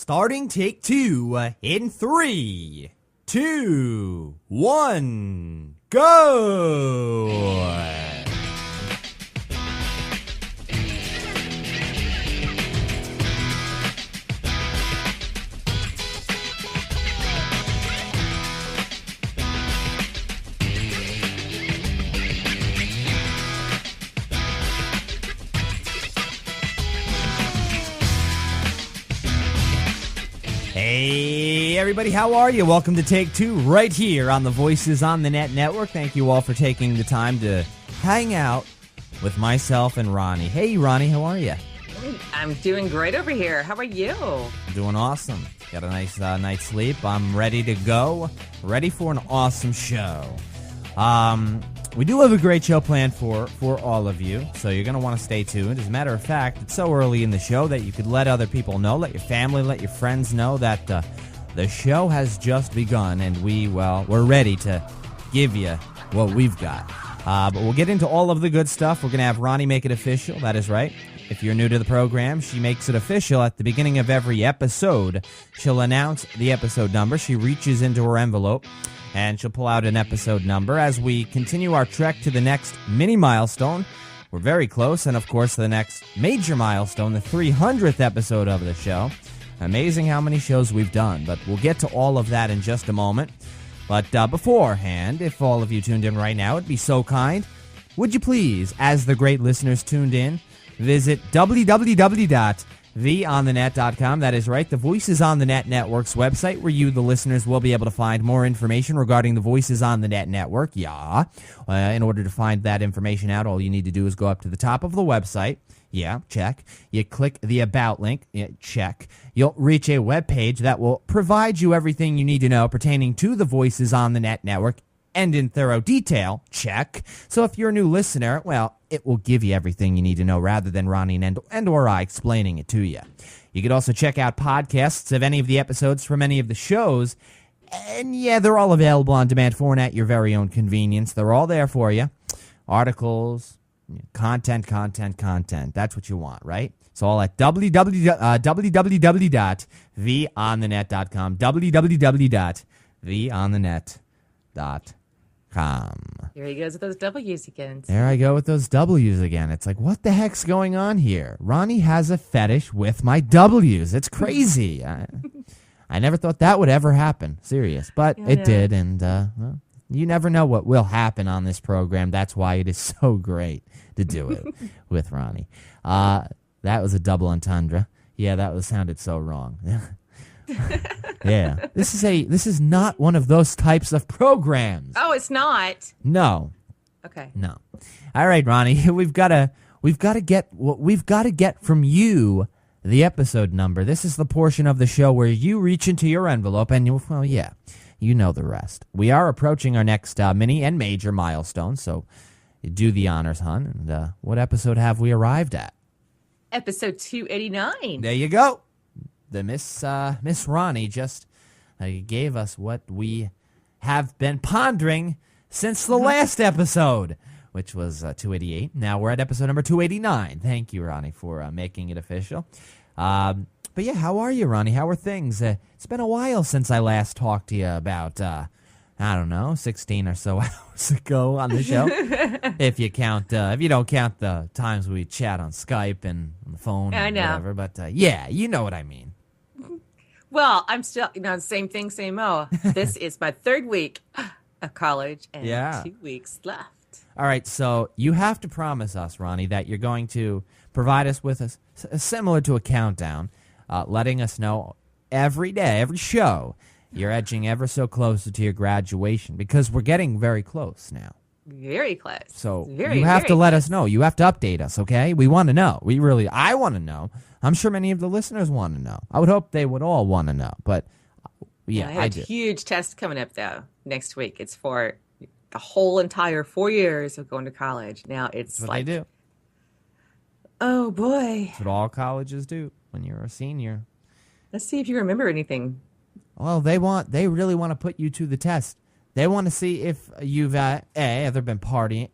Starting take two in 3, 2, 1, go! Hey, everybody, how are you? Welcome to Take Two right here on the Voices on the Net Network. Thank you all for taking the time to hang out with myself and Ronnie. Hey, Ronnie, how are you? I'm doing great over here. How are you? Doing awesome. Got a nice night's sleep. I'm ready to go. Ready for an awesome show. We do have a great show planned for all of you, so you're going to want to stay tuned. As a matter of fact, it's so early in the show that you could let other people know, let your family, let your friends know that the show has just begun, and we're ready to give you what we've got. But we'll get into all of the good stuff. We're going to have Ronnie make it official. That is right. If you're new to the program, she makes it official at the beginning of every episode. She'll announce the episode number. She reaches into her envelope, and she'll pull out an episode number as we continue our trek to the next mini milestone. We're very close, and of course the next major milestone, the 300th episode of the show. Amazing how many shows we've done, but we'll get to all of that in just a moment. But beforehand, if all of you tuned in right now, it'd be so kind, would you please, as the great listeners tuned in, visit www.theonthenet.com. That is right, the Voices on the Net Network's website, where you, the listeners, will be able to find more information regarding the Voices on the Net Network. In order to find that information out, all you need to do is go up to the top of the website. Yeah, check. You click the About link. Yeah, check. You'll reach a web page that will provide you everything you need to know pertaining to the Voices on the Net Network, and in thorough detail, check. So if you're a new listener, well, it will give you everything you need to know rather than Ronnie and or I explaining it to you. You could also check out podcasts of any of the episodes from any of the shows. And yeah, they're all available on demand for and at your very own convenience. They're all there for you. Articles, content. That's what you want, right? It's all at www.theonthenet.com. www.theonthenet.com. Here he goes with those W's again. There I go with those W's again. It's like, what the heck's going on here? Ronnie has a fetish with my W's. It's crazy. I never thought that would ever happen. Serious. But it did, and well, you never know what will happen on this program. That's why it is so great to do it with Ronnie. That was a double entendre. Yeah, that sounded so wrong. Yeah, this is not one of those types of programs. Oh, it's not. No. Okay. No. All right, Ronnie, we've got to get from you the episode number. This is the portion of the show where you reach into your envelope and you know the rest. We are approaching our next mini and major milestone, so do the honors, hon. And what episode have we arrived at? Episode 289. There you go. The Miss Ronnie just gave us what we have been pondering since the last episode, which was 288. Now we're at episode number 289. Thank you, Ronnie, for making it official. But yeah, how are you, Ronnie? How are things? It's been a while since I last talked to you about, 16 or so hours ago on the show. if you don't count the times we chat on Skype and on the phone and whatever. But yeah, you know what I mean. Well, I'm still, same thing, same old. This is my third week of college and 2 weeks left. All right, so you have to promise us, Ronnie, that you're going to provide us with a similar to a countdown, letting us know every day, every show, you're edging ever so closer to your graduation, because we're getting very close now. Very close. So you have to let us know. You have to update us, okay? We want to know. I want to know. I'm sure many of the listeners want to know. I would hope they would all want to know, but yeah, I have a huge test coming up, though, next week. It's for the whole entire 4 years of going to college. Now it's That's what they do. Oh, boy. That's what all colleges do when you're a senior. Let's see if you remember anything. Well, they really want to put you to the test. They want to see if you've either been partying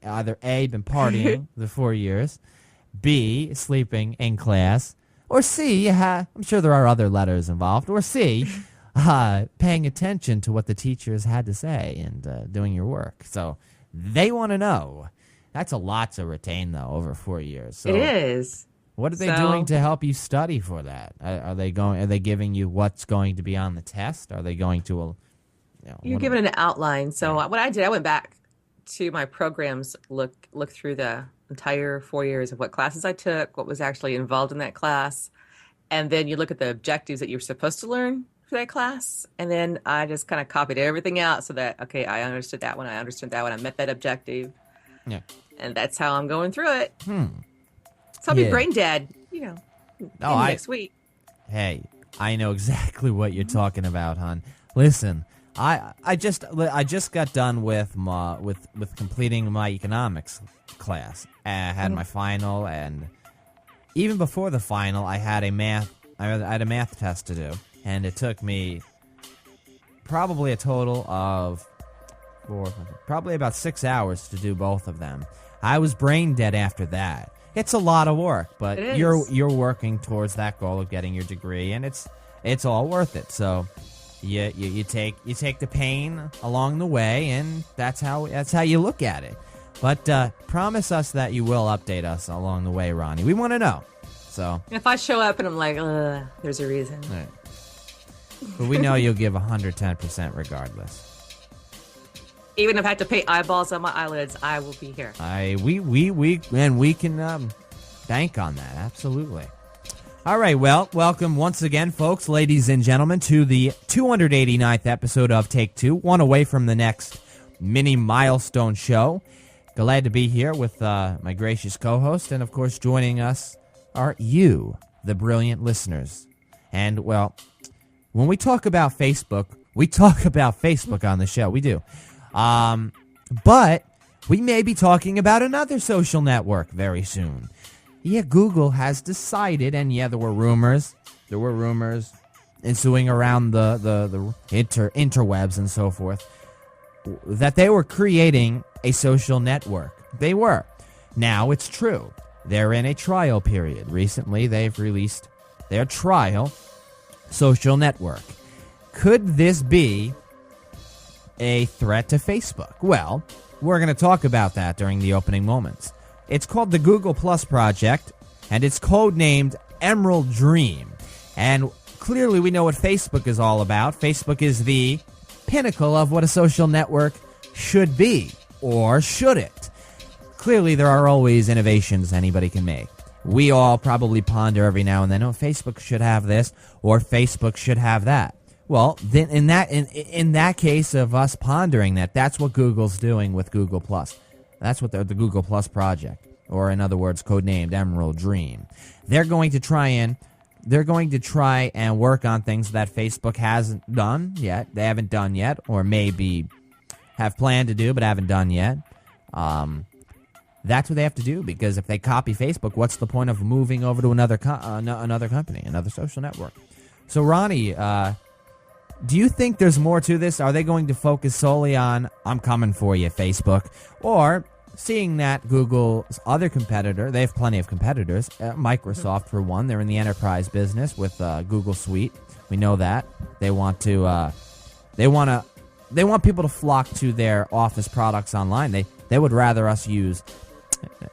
the 4 years, B, sleeping in class, Or C, I'm sure there are other letters involved. Or C, paying attention to what the teachers had to say and doing your work. So they want to know. That's a lot to retain, though, over 4 years. So it is. What are they doing to help you study for that? Are they giving you what's going to be on the test? Are they going to, you're given an outline. So what I did, I went back to my programs, look through the entire 4 years of what classes I took, what was actually involved in that class, and then you look at the objectives that you're supposed to learn for that class, and then I just kind of copied everything out so that I understood that one, I met that objective, and that's how I'm going through it. So I'll be brain dead, next week. Hey, I know exactly what you're talking about, hon. Listen, I just got done with completing my economics class. I had my final, and even before the final, I had a math test to do, and it took me probably a total of probably about 6 hours to do both of them. I was brain dead after that. It's a lot of work, but you're working towards that goal of getting your degree, and it's all worth it. So you take the pain along the way, and that's how you look at it. But promise us that you will update us along the way, Ronnie. We want to know. So if I show up and I'm like, there's a reason. Right. But we know you'll give 110% regardless. Even if I have to paint eyeballs on my eyelids, I will be here. We can bank on that. Absolutely. All right. Well, welcome once again, folks, ladies and gentlemen, to the 289th episode of Take Two, one away from the next mini milestone show. Glad to be here with my gracious co-host, and of course, joining us are you, the brilliant listeners. And well, when we talk about Facebook, we talk about Facebook on the show. We do. But we may be talking about another social network very soon. Yeah, Google has decided, and there were rumors ensuing around the interwebs and so forth, that they were creating a social network. They were. Now it's true. They're in a trial period. Recently, they've released their trial social network. Could this be a threat to Facebook? Well, we're going to talk about that during the opening moments. It's called the Google Plus Project, and it's codenamed Emerald Dream. And clearly we know what Facebook is all about. Facebook is the pinnacle of what a social network should be, or should it? Clearly there are always innovations anybody can make. We all probably ponder every now and then, Facebook should have this, or Facebook should have that. Well, then in that case of us pondering that, that's what Google's doing with Google Plus. That's what the Google Plus Project, or in other words, codenamed Emerald Dream. They're going to try and work on things that Facebook hasn't done yet. They haven't done yet, or maybe have planned to do but haven't done yet. That's what they have to do, because if they copy Facebook, what's the point of moving over to another company, another social network? So, Ronnie, do you think there's more to this? Are they going to focus solely on, I'm coming for you, Facebook? Or, seeing that Google's other competitor, they have plenty of competitors, Microsoft for one, they're in the enterprise business with Google Suite. We know that. They want people to flock to their Office products online. They would rather us use,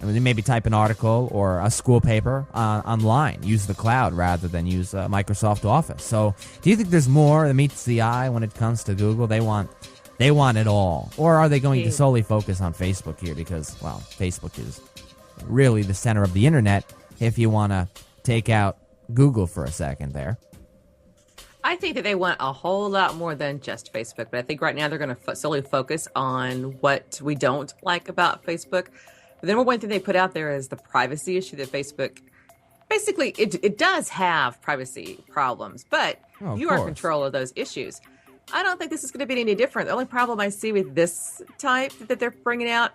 maybe type an article or a school paper online, use the cloud rather than use Microsoft Office. So do you think there's more that meets the eye when it comes to Google? They want it all. Or are they going to solely focus on Facebook here? Because, well, Facebook is really the center of the internet if you want to take out Google for a second there. I think that they want a whole lot more than just Facebook, but I think right now they're going to solely focus on what we don't like about Facebook. But then one thing they put out there is the privacy issue that Facebook, basically, it does have privacy problems, but you are in control of those issues. I don't think this is going to be any different. The only problem I see with this type that they're bringing out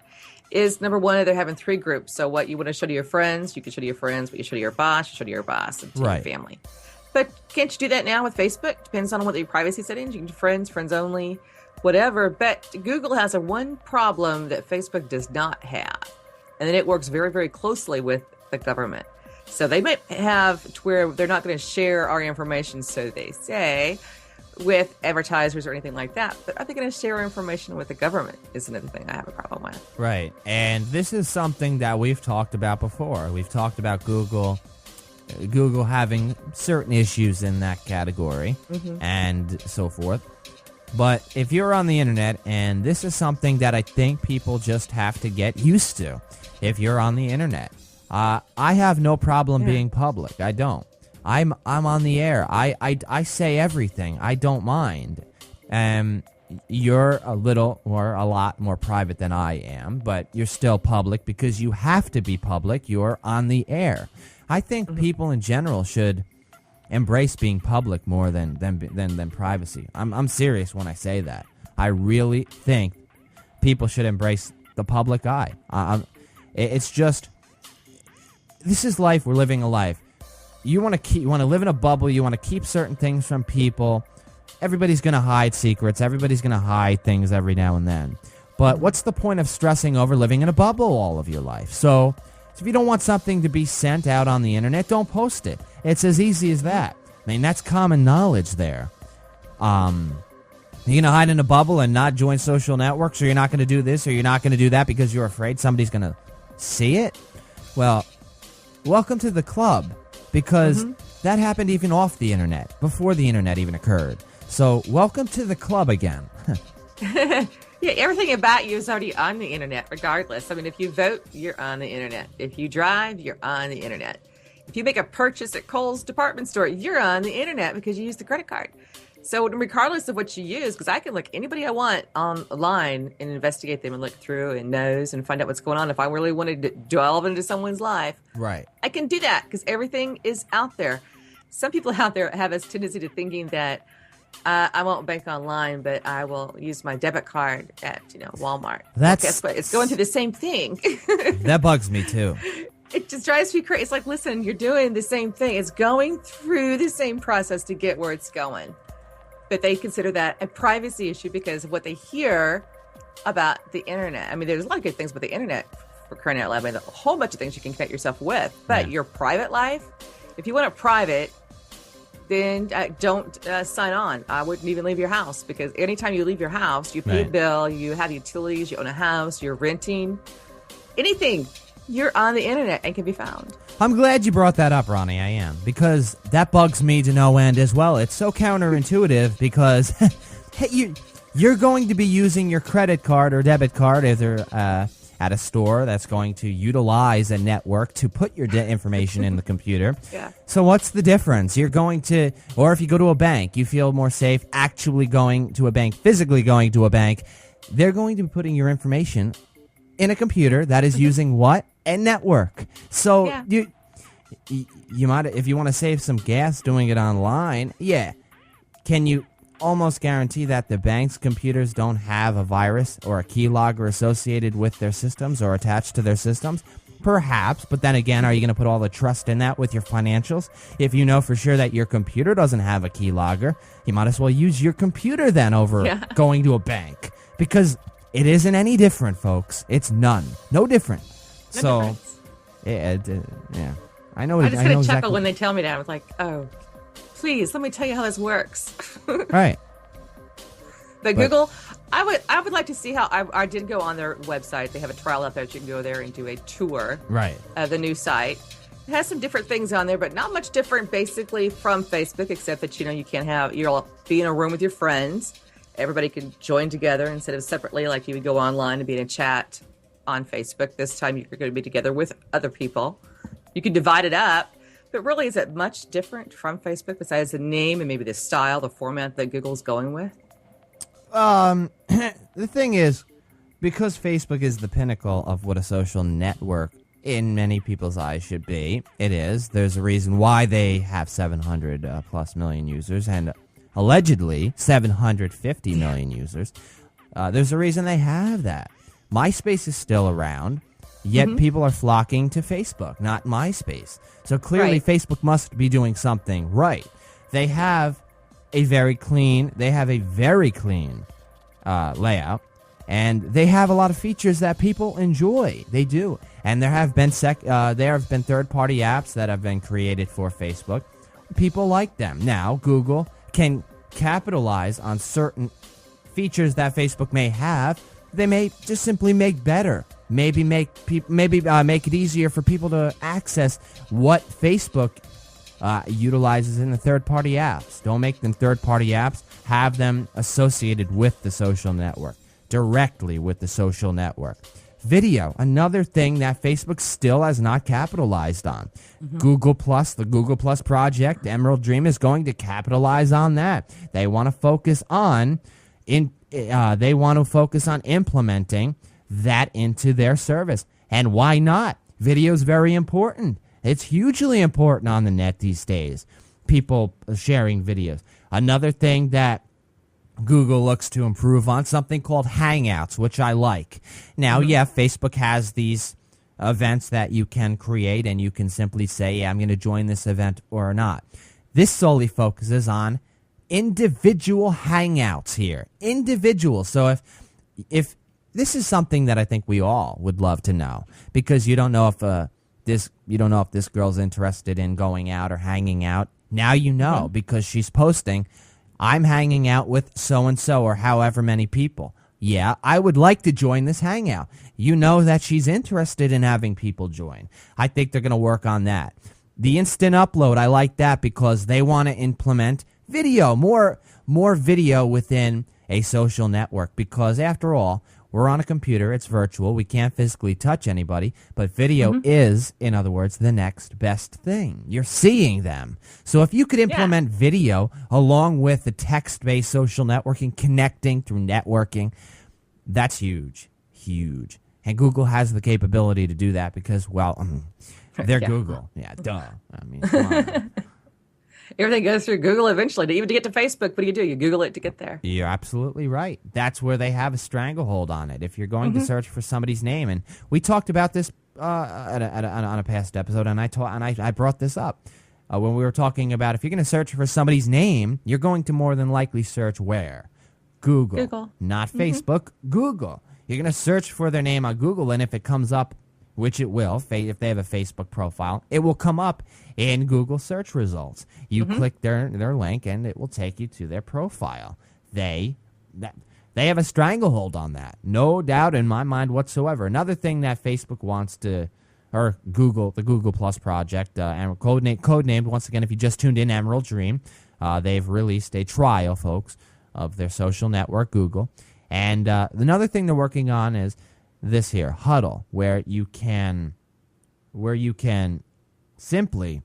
is, number one, they're having 3 groups. So what you want to show to your friends, you can show to your friends. What you show to your boss, you show to your boss, and to your family. But can't you do that now with Facebook? Depends on what your privacy settings. You can do friends only, whatever. But Google has one problem that Facebook does not have. And then it works very, very closely with the government. So they might have to where they're not going to share our information, so they say, with advertisers or anything like that. But are they going to share our information with the government is another thing I have a problem with. Right. And this is something that we've talked about before. We've talked about Google having certain issues in that category and so forth. But if you're on the internet, and this is something that I think people just have to get used to, if you're on the internet, I have no problem being public. I don't. I'm on the air. I say everything. I don't mind. You're a lot more private than I am, but you're still public because you have to be public. You're on the air. I think people in general should embrace being public more than privacy. I'm serious when I say that. I really think people should embrace the public eye. It's just, this is life. We're living a life. You want to live in a bubble. You want to keep certain things from people. Everybody's going to hide secrets. Everybody's going to hide things every now and then. But what's the point of stressing over living in a bubble all of your life? So if you don't want something to be sent out on the internet, don't post it. It's as easy as that. I mean, that's common knowledge there. You're going to hide in a bubble and not join social networks, or you're not going to do this, or you're not going to do that because you're afraid somebody's going to see it? Well, welcome to the club, because that happened even off the internet, before the internet even occurred. So welcome to the club again. Yeah, everything about you is already on the internet, regardless. I mean, if you vote, you're on the internet. If you drive, you're on the internet. If you make a purchase at Kohl's department store, you're on the internet because you use the credit card. So regardless of what you use, because I can look anybody I want online and investigate them and look through and nose and find out what's going on. If I really wanted to delve into someone's life, right, I can do that because everything is out there. Some people out there have a tendency to thinking that I won't bank online, but I will use my debit card at Walmart. Guess what? It's going through the same thing. That bugs me too. It just drives me crazy. It's like, listen, you're doing the same thing. It's going through the same process to get where it's going. But they consider that a privacy issue because of what they hear about the internet. I mean, there's a lot of good things about the internet, for crying out loud. I mean, a whole bunch of things you can connect yourself with. But your private life, if you want it private, then don't sign on. I wouldn't even leave your house, because anytime you leave your house, you pay a bill, you have utilities, you own a house, you're renting, anything, you're on the internet and can be found. I'm glad you brought that up, Ronnie. I am, because that bugs me to no end as well. It's so counterintuitive because hey, you're going to be using your credit card or debit card either at a store that's going to utilize a network to put your information in the computer. Yeah. So what's the difference? You're going to, or if you go to a bank, you feel more safe actually going to a bank, physically going to a bank. They're going to be putting your information in a computer that is using what? A network. So you might, if you want to save some gas doing it online, can you almost guarantee that the bank's computers don't have a virus or a keylogger associated with their systems or attached to their systems? Perhaps, but then again, are you going to put all the trust in that with your financials? If you know for sure that your computer doesn't have a keylogger, you might as well use your computer then over going to a bank, because it isn't any different, folks. It's no different. So, I know. I just kind of chuckle when they tell me that. I was like, oh, please, let me tell you how this works. Right. But Google, I would like to see how, I did go on their website. They have a trial out there that you can go there and do a tour of the new site. It has some different things on there, but not much different basically from Facebook, except that, you can't you'll be in a room with your friends. Everybody can join together instead of separately, like you would go online and be in a chat on Facebook. This time you're going to be together with other people. You can divide it up, but really, is it much different from Facebook besides the name and maybe the style, the format that Google's going with? The thing is, because Facebook is the pinnacle of what a social network in many people's eyes should be, it is. There's a reason why they have 700 plus million users and allegedly 750 million users. There's a reason they have that. MySpace is still around, yet people are flocking to Facebook, not MySpace. So clearly Facebook must be doing something right. They have a very clean layout, and they have a lot of features that people enjoy. They do. And there have been third-party apps that have been created for Facebook. People like them. Now, Google can capitalize on certain features that Facebook may have. They may just simply make better. Maybe make it easier for people to access what Facebook utilizes in the third-party apps. Don't make them third-party apps. Have them associated with the social network, directly with the social network. Video, another thing that Facebook still has not capitalized on. Google Plus, the Google Plus project, Emerald Dream is going to capitalize on that. They want to focus on implementing that into their service. And why not? Video is very important. It's hugely important on the net these days. People sharing videos. Another thing that Google looks to improve on, something called Hangouts, which I like. Now, yeah, Facebook has these events that you can create, and you can simply say, yeah, I'm going to join this event or not. This solely focuses on individual Hangouts here. Individual. So if this is something that I think we all would love to know, because you don't know if this girl's interested in going out or hanging out. Now you know, because she's posting, I'm hanging out with so-and-so or however many people. Yeah, I would like to join this hangout. You know that she's interested in having people join. I think they're going to work on that. The instant upload, I like that because they want to implement video, more video within a social network, because after all, we're on a computer, it's virtual, we can't physically touch anybody, but video is, in other words, the next best thing. You're seeing them. So if you could implement video along with the text-based social networking, connecting through networking, that's huge, huge. And Google has the capability to do that because, well, they're Google. Yeah, duh. I mean, come on. Everything goes through Google eventually. Even to get to Facebook, what do? You Google it to get there. You're absolutely right. That's where they have a stranglehold on it. If you're going to search for somebody's name, and we talked about this on a past episode, and I brought this up when we were talking about if you're going to search for somebody's name, you're going to more than likely search where? Google. Not Facebook, Google. You're going to search for their name on Google, and if it comes up, which it will, if they have a Facebook profile, it will come up in Google search results. You click their link, and it will take you to their profile. They have a stranglehold on that, no doubt in my mind whatsoever. Another thing that Facebook wants to, or Google, the Google Plus project, and codenamed once again, if you just tuned in, Emerald Dream, they've released a trial, folks, of their social network, Google. And another thing they're working on is this here, Huddle, where you can simply,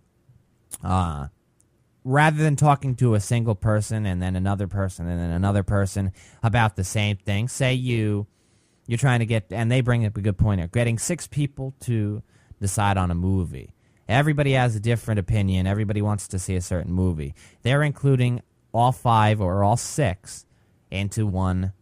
rather than talking to a single person and then another person and then another person about the same thing, say you're trying to get, and they bring up a good point here, getting 6 people to decide on a movie. Everybody has a different opinion. Everybody wants to see a certain movie. They're including all 5 or all 6 into one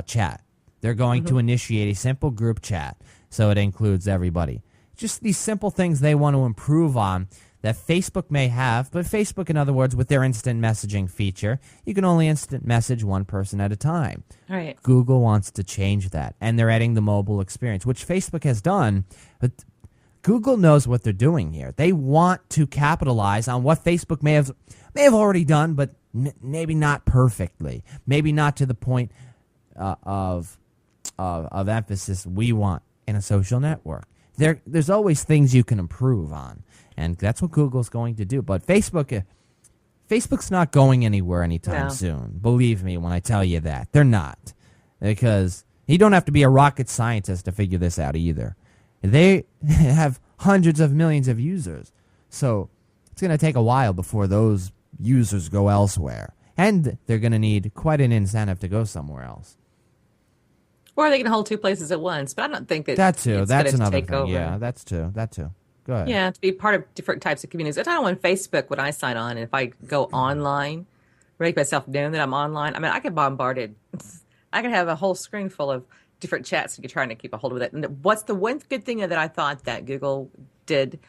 chat. They're going to initiate a simple group chat so it includes everybody. Just these simple things they want to improve on that Facebook may have, but Facebook, in other words, with their instant messaging feature, you can only instant message one person at a time. Right. Google wants to change that, and they're adding the mobile experience, which Facebook has done, but Google knows what they're doing here. They want to capitalize on what Facebook may have already done, but maybe not perfectly, maybe not to the point of emphasis we want in a social network. There's always things you can improve on, and that's what Google's going to do. But Facebook's not going anywhere anytime soon. Believe me when I tell you that. They're not. Because you don't have to be a rocket scientist to figure this out either. They have hundreds of millions of users. So it's going to take a while before those users go elsewhere. And they're going to need quite an incentive to go somewhere else. Or they can hold 2 places at once, but I don't think that too. That's another thing. Over. Yeah, that too. Go ahead. Yeah, to be part of different types of communities. I don't want Facebook when I sign on, and if I go online, make myself known that I'm online. I mean, I get bombarded. I can have a whole screen full of different chats, and you're trying to keep a hold of it. And what's the one good thing that I thought that Google did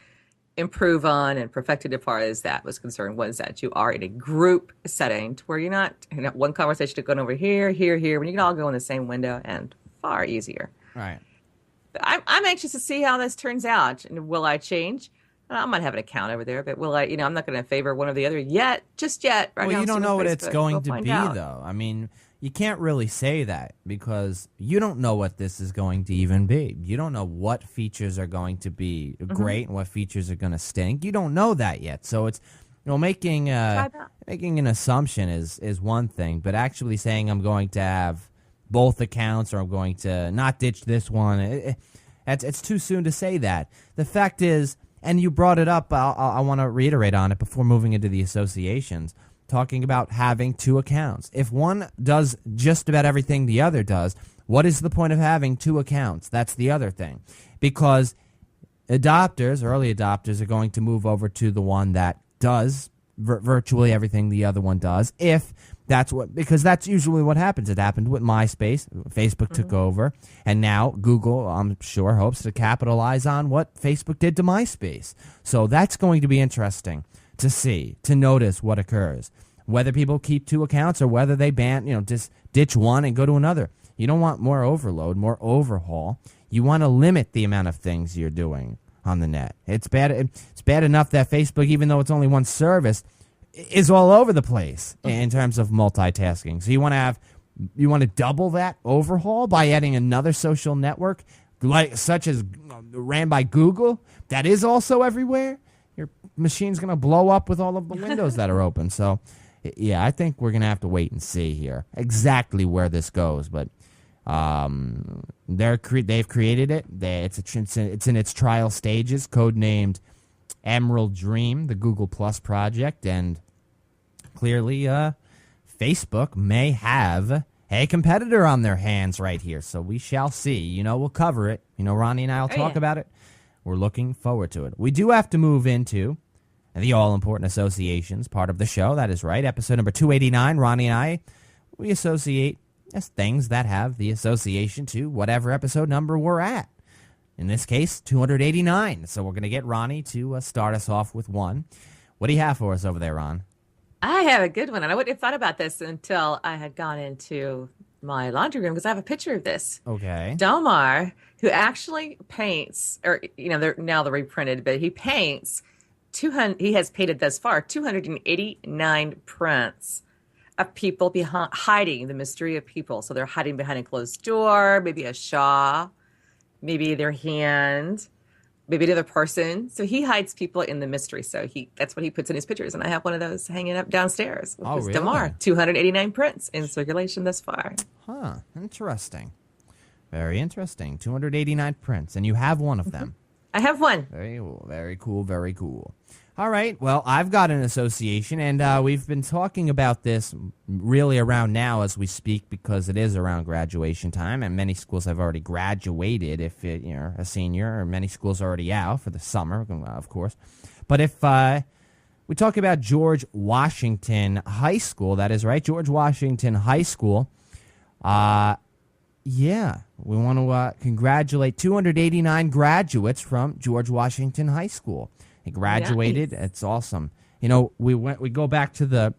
improve on and perfected as far as that was concerned was that you are in a group setting to where you're not one conversation going over here, when you can all go in the same window and far easier. Right. I'm anxious to see how this turns out. And will I change? I might have an account over there, but will I? I'm not going to favor one or the other yet, just yet. Right Well, now, you I'm don't still know with what it's Facebook. going We'll to find be, out. though. I mean, you can't really say that because you don't know what this is going to even be. You don't know what features are going to be great and what features are going to stink. You don't know that yet. So it's making Try that. making an assumption is one thing, but actually saying I'm going to have both accounts or I'm going to not ditch this one, it's too soon to say that. The fact is, and you brought it up, I want to reiterate on it before moving into the associations, talking about having two accounts. If one does just about everything the other does, what is the point of having two accounts? That's the other thing. Because adopters, early adopters, are going to move over to the one that does virtually everything the other one does, because that's usually what happens. It happened with MySpace. Facebook took over, and now Google, I'm sure, hopes to capitalize on what Facebook did to MySpace. So that's going to be interesting to see, to notice what occurs. Whether people keep two accounts or whether they just ditch one and go to another. You don't want more overload, more overhaul. You want to limit the amount of things you're doing on the net. It's bad enough that Facebook, even though it's only one service, is all over the place in terms of multitasking. So you want to double that overhaul by adding another social network such as ran by Google that is also everywhere. Your machine's going to blow up with all of the windows that are open. So yeah, I think we're going to have to wait and see here exactly where this goes, but they've created it. It's in its trial stages, codenamed Emerald Dream, the Google Plus project, and clearly Facebook may have a competitor on their hands right here. So we shall see. We'll cover it. Ronnie and I will talk about it. We're looking forward to it. We do have to move into the all-important associations part of the show. That is right. Episode number 289, Ronnie and I, we associate as things that have the association to whatever episode number we're at. In this case, 289. So we're going to get Ronnie to start us off with one. What do you have for us over there, Ron? I have a good one, and I wouldn't have thought about this until I had gone into my laundry room because I have a picture of this. Okay. Delmar, who actually paints, or they're reprinted, but he paints 200. He has painted thus far 289 prints of people hiding the mystery of people. So they're hiding behind a closed door, maybe a shawl, maybe their hand, maybe another person. So he hides people in the mystery. So that's what he puts in his pictures. And I have one of those hanging up downstairs. With really? Damar, 289 prints in circulation thus far. Huh. Interesting. Very interesting. 289 prints. And you have one of them. I have one. Very cool. Very cool. Very cool. All right. Well, I've got an association, and we've been talking about this really around now as we speak because it is around graduation time, and many schools have already graduated if you're a senior, or many schools are already out for the summer, of course. But if we talk about George Washington High School, that is right, George Washington High School, yeah, we want to congratulate 289 graduates from George Washington High School. They graduated. Nice. It's awesome. We go back to the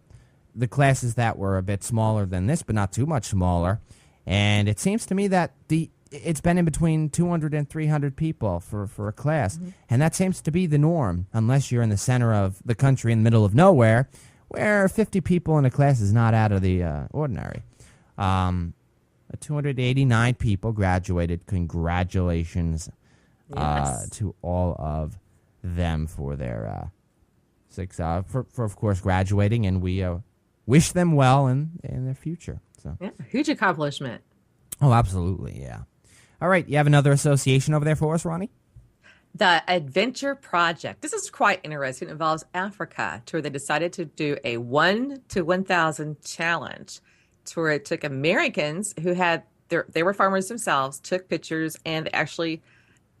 classes that were a bit smaller than this, but not too much smaller. And it seems to me that it's been in between 200 and 300 people for a class. Mm-hmm. And that seems to be the norm, unless you're in the center of the country in the middle of nowhere, where 50 people in a class is not out of the ordinary. 289 people graduated. Congratulations to all of them for their for of course graduating, and we wish them well in their future. So yeah, huge accomplishment. Oh, absolutely, yeah. All right, you have another association over there for us, Ronnie? The Adventure Project. This is quite interesting. It involves Africa, to where they decided to do a 1 to 1,000 challenge, to where it took Americans who had they were farmers themselves, took pictures, and they actually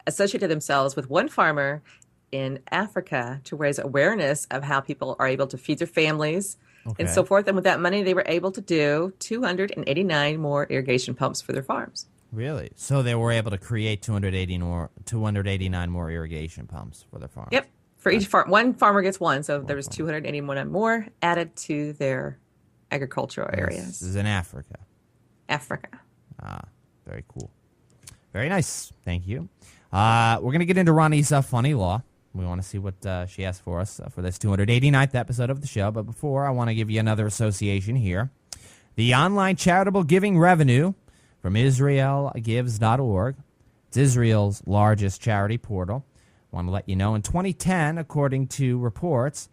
associated themselves with one farmer in Africa to raise awareness of how people are able to feed their families and so forth. And with that money, they were able to do 289 more irrigation pumps for their farms. Really? So they were able to create 289 more irrigation pumps for their farms? Yep. For each farm. One farmer gets one. So there was 281 more added to their agricultural areas. This is in Africa. Africa. Ah, very cool. Very nice. Thank you. We're going to get into Ronnie's funny law. We want to see what she has for us for this 289th episode of the show. But before, I want to give you another association here. The online charitable giving revenue from IsraelGives.org. It's Israel's largest charity portal. I want to let you know in 2010, according to reports,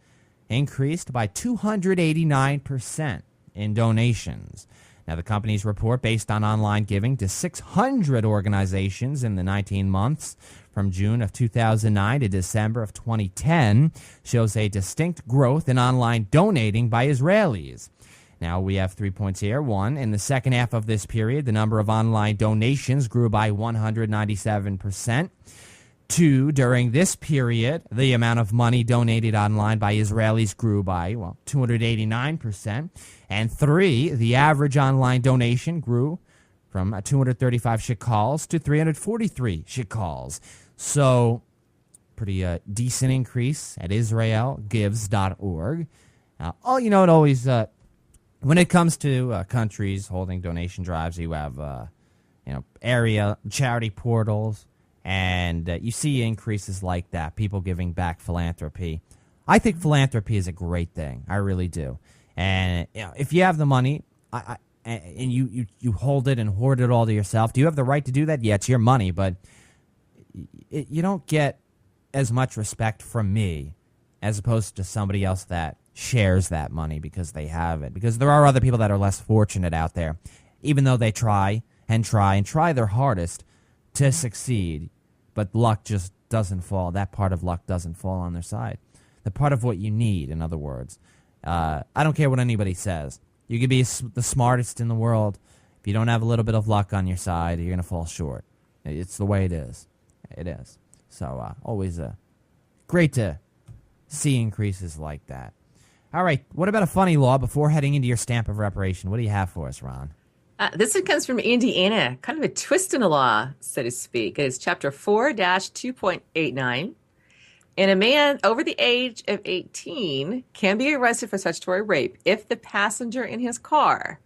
increased by 289% in donations. Now, the company's report, based on online giving to 600 organizations in the 19 months from June of 2009 to December of 2010, shows a distinct growth in online donating by Israelis. Now, we have 3 points here. One, in the second half of this period, the number of online donations grew by 197%. Two, during this period, the amount of money donated online by Israelis grew by, 289%. And three, the average online donation grew from 235 shekels to 343 shekels. So, pretty decent increase at IsraelGives.org. It always, when it comes to countries holding donation drives, you have, area charity portals. And you see increases like that, people giving back philanthropy. I think philanthropy is a great thing. I really do. And if you have the money and you hold it and hoard it all to yourself, do you have the right to do that? Yeah, it's your money, but you don't get as much respect from me as opposed to somebody else that shares that money because they have it. Because there are other people that are less fortunate out there, even though they try their hardest to succeed, but luck just doesn't fall. That part of luck doesn't fall on their side. The part of what you need, in other words. I don't care what anybody says. You could be the smartest in the world. If you don't have a little bit of luck on your side, you're going to fall short. It's the way it is. It is. So always great to see increases like that. All right, what about a funny law before heading into your stamp of reparation? What do you have for us, Ron? This one comes from Indiana, kind of a twist in the law, so to speak. It is Chapter 4-2.89. And a man over the age of 18 can be arrested for statutory rape if the passenger in his car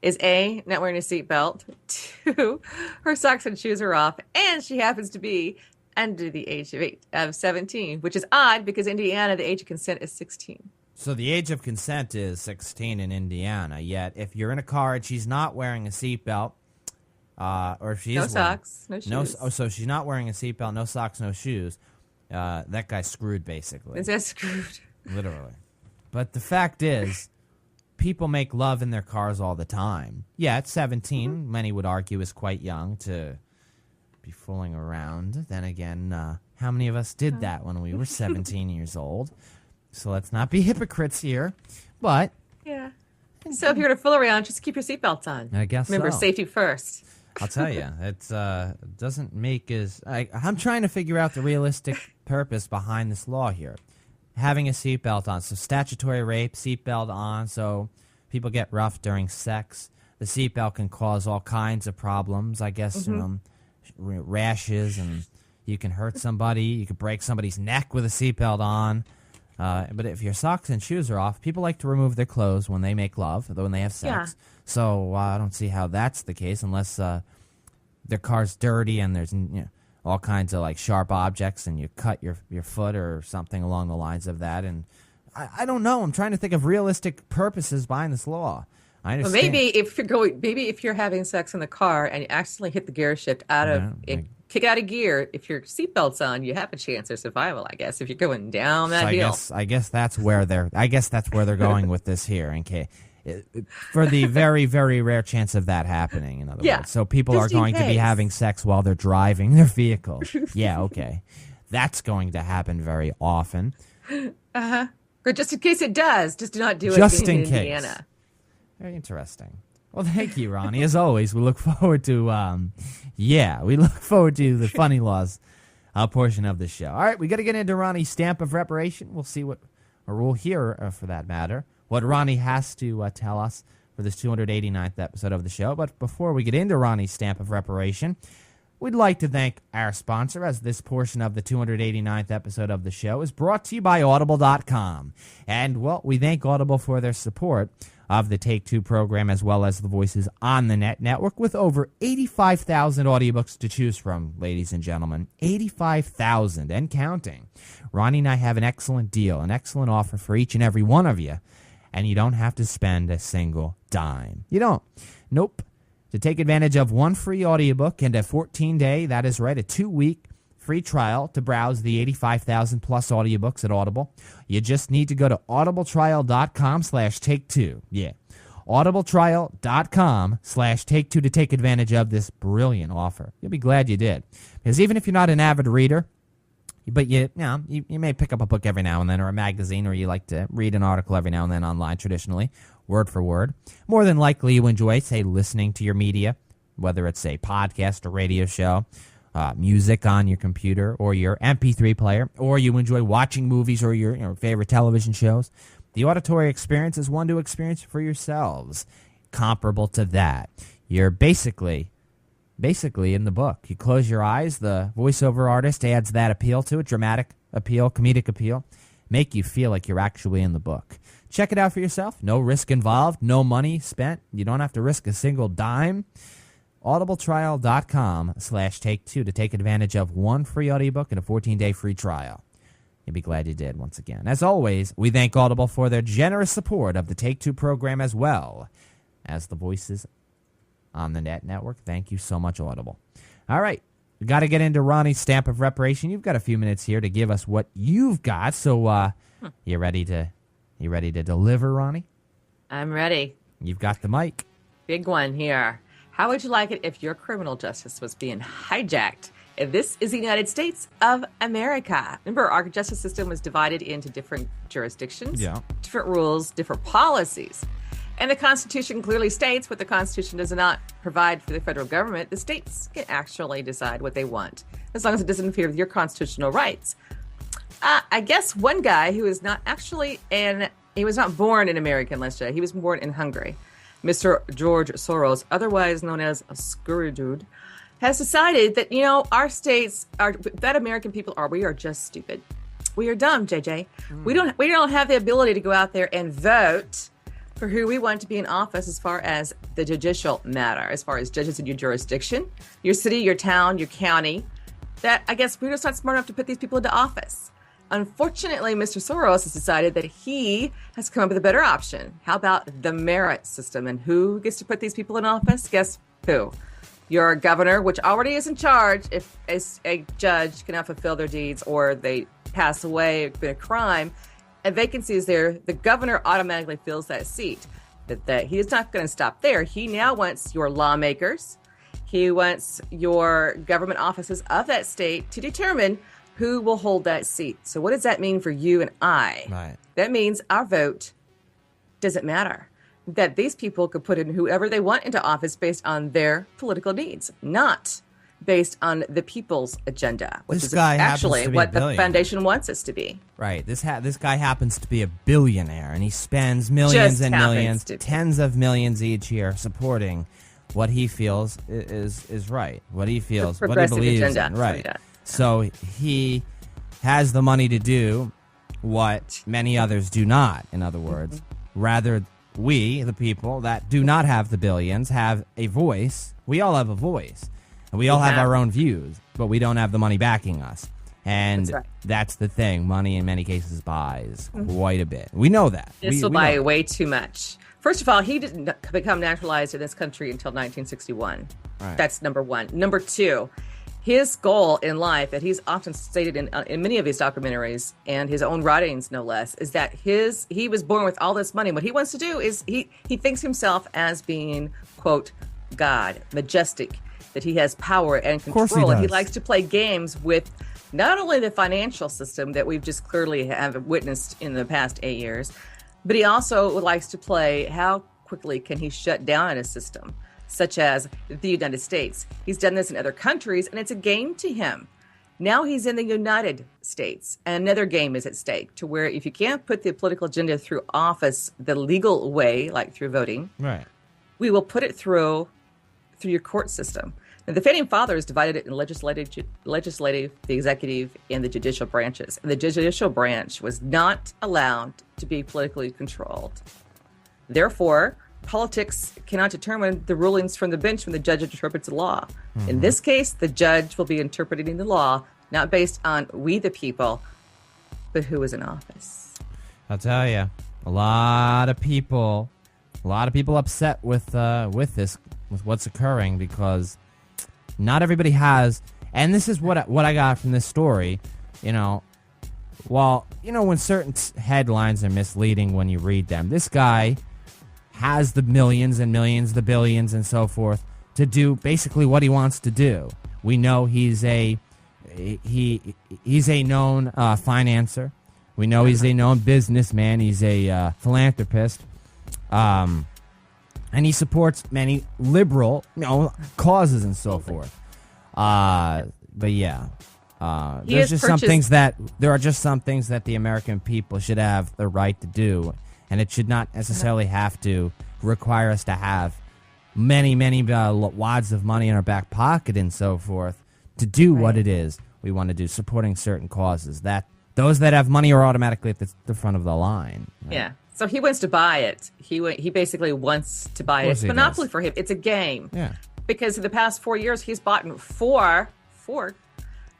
is A, not wearing a seatbelt, 2, her socks and shoes are off, and she happens to be under the age of 17, which is odd because Indiana, the age of consent is 16. So the age of consent is 16 in Indiana, yet if you're in a car and she's not wearing a seatbelt, or if she is socks, no shoes. So she's not wearing a seatbelt, no socks, no shoes, that guy's screwed, basically. Is that screwed? Literally. But the fact is, people make love in their cars all the time. Yeah, at 17, many would argue is quite young to be fooling around. Then again, how many of us did that when we were 17 years old? So let's not be hypocrites here, but... Yeah. So if you're going to fool around, just keep your seatbelts on. I guess Remember, safety first. I'll tell you, it doesn't make as... I'm trying to figure out the realistic purpose behind this law here. Having a seatbelt on. So statutory rape, seatbelt on, so people get rough during sex. The seatbelt can cause all kinds of problems, I guess, rashes, and you can hurt somebody. You can break somebody's neck with a seatbelt on. But if your socks and shoes are off, people like to remove their clothes when they make love, when they have sex. Yeah. So I don't see how that's the case unless their car's dirty and there's all kinds of like sharp objects and you cut your foot or something along the lines of that. And I don't know. I'm trying to think of realistic purposes behind this law. I understand. Well, maybe if you're having sex in the car and you accidentally hit the gear shift kick out of gear, if your seatbelt's on, you have a chance of survival, I guess, if you're going down that hill. I guess that's where they're going with this here, okay. For the very, very rare chance of that happening, in other words. So people are going to be having sex while they're driving their vehicle. Yeah, okay. That's going to happen very often. Uh-huh. But just in case it does, just do not do just it in Indiana. Case. Very interesting. Well, thank you, Ronnie. As always, we look forward to, the funny laws portion of the show. All right, we got to get into Ronnie's stamp of reparation. We'll see we'll hear, for that matter, what Ronnie has to tell us for this 289th episode of the show. But before we get into Ronnie's stamp of reparation, we'd like to thank our sponsor, as this portion of the 289th episode of the show is brought to you by Audible.com. And, well, we thank Audible for their support of the Take Two program, as well as the Voices on the Net network, with over 85,000 audiobooks to choose from, ladies and gentlemen. 85,000 and counting. Ronnie and I have an excellent deal, an excellent offer for each and every one of you, and you don't have to spend a single dime. You don't. Nope. To take advantage of one free audiobook and a 14-day, that is right, a 2-week free trial to browse the 85,000 plus audiobooks at Audible, you just need to go to audibletrial.com/take2. Yeah, audibletrial.com/take2 to take advantage of this brilliant offer. You'll be glad you did. Because even if you're not an avid reader, but you may pick up a book every now and then, or a magazine, or you like to read an article every now and then online traditionally, word for word, more than likely you enjoy, say, listening to your media, whether it's a podcast or radio show, music on your computer or your MP3 player, or you enjoy watching movies or your favorite television shows. The auditory experience is one to experience for yourselves. Comparable to that. You're basically in the book. You close your eyes, the voiceover artist adds that appeal to it, dramatic appeal, comedic appeal, make you feel like you're actually in the book. Check it out for yourself. No risk involved, no money spent. You don't have to risk a single dime. audibletrial.com/take2 to take advantage of one free audiobook and a 14-day free trial. You'll be glad you did once again. As always, we thank Audible for their generous support of the Take Two program, as well as the Voices on the Net network. Thank you so much, Audible. All right, we got to get into Ronnie's stamp of reparation. You've got a few minutes here to give us what you've got. So, you ready to deliver, Ronnie? I'm ready. You've got the mic. Big one here. How would you like it if your criminal justice was being hijacked? This is the United States of America. Remember, our justice system was divided into different jurisdictions, different rules, different policies. And the Constitution clearly states what the Constitution does not provide for the federal government. The states can actually decide what they want, as long as it doesn't interfere with your constitutional rights. I guess one guy who is not actually he was not born in America, let's say. He was born in Hungary. Mr. George Soros, otherwise known as a screwy dude, has decided that, our states that American people we are just stupid. We are dumb, JJ. We don't have the ability to go out there and vote for who we want to be in office as far as the judicial matter, as far as judges in your jurisdiction, your city, your town, your county. That I guess we're just not smart enough to put these people into office. Unfortunately, Mr. Soros has decided that he has come up with a better option. How about the merit system? And who gets to put these people in office? Guess who? Your governor, which already is in charge if a judge cannot fulfill their deeds or they pass away, commit a crime. A vacancy is there. The governor automatically fills that seat. That he is not going to stop there. He now wants your lawmakers. He wants your government offices of that state to determine who will hold that seat. So what does that mean for you and I? Right. That means our vote doesn't matter. That these people could put in whoever they want into office based on their political needs, not based on the people's agenda, which is actually what the foundation wants us to be. Right. This guy happens to be a billionaire, and he spends millions and millions, tens of millions each year supporting what he feels is right, what he feels, what he believes in. Right. So he has the money to do what many others do not. In other words, rather we, the people that do not have the billions, have a voice. We all have a voice. And we all have our own views, but we don't have the money backing us. And that's the thing. Money in many cases buys quite a bit. We know that. This will buy way too much. First of all, he didn't become naturalized in this country until 1961. Right. That's number one. Number two, his goal in life, that he's often stated in many of his documentaries and his own writings, no less, is that he was born with all this money. What he wants to do is he thinks himself as being, quote, God, majestic, that he has power and control. And he likes to play games with not only the financial system that we've just clearly have witnessed in the past 8 years, but he also likes to play how quickly can he shut down a system, such as the United States. He's done this in other countries, and it's a game to him. Now he's in the United States, and another game is at stake, to where if you can't put the political agenda through office the legal way, like through voting, right, we will put it through your court system. Now, the founding fathers divided it in legislative, the executive, and the judicial branches. And the judicial branch was not allowed to be politically controlled. Therefore, politics cannot determine the rulings from the bench when the judge interprets the law. Mm-hmm. In this case, the judge will be interpreting the law not based on we the people, but who is in office. I'll tell you, a lot of people upset with this, with what's occurring, because not everybody has, and this is what I got from this story. When certain headlines are misleading when you read them, this guy has the millions and millions, the billions and so forth to do basically what he wants to do. We know he's a known financer. We know he's a known businessman. He's a philanthropist. And he supports many liberal, causes and so forth. But yeah, there are just some things that the American people should have the right to do, and it should not necessarily have to require us to have many wads of money in our back pocket and so forth to do what it is we want to do, supporting certain causes. That those that have money are automatically at the front of the line. Right? Yeah. So he wants to buy it. He basically wants to buy it. It's monopoly for him. It's a game. Yeah. Because in the past 4 years, he's bought four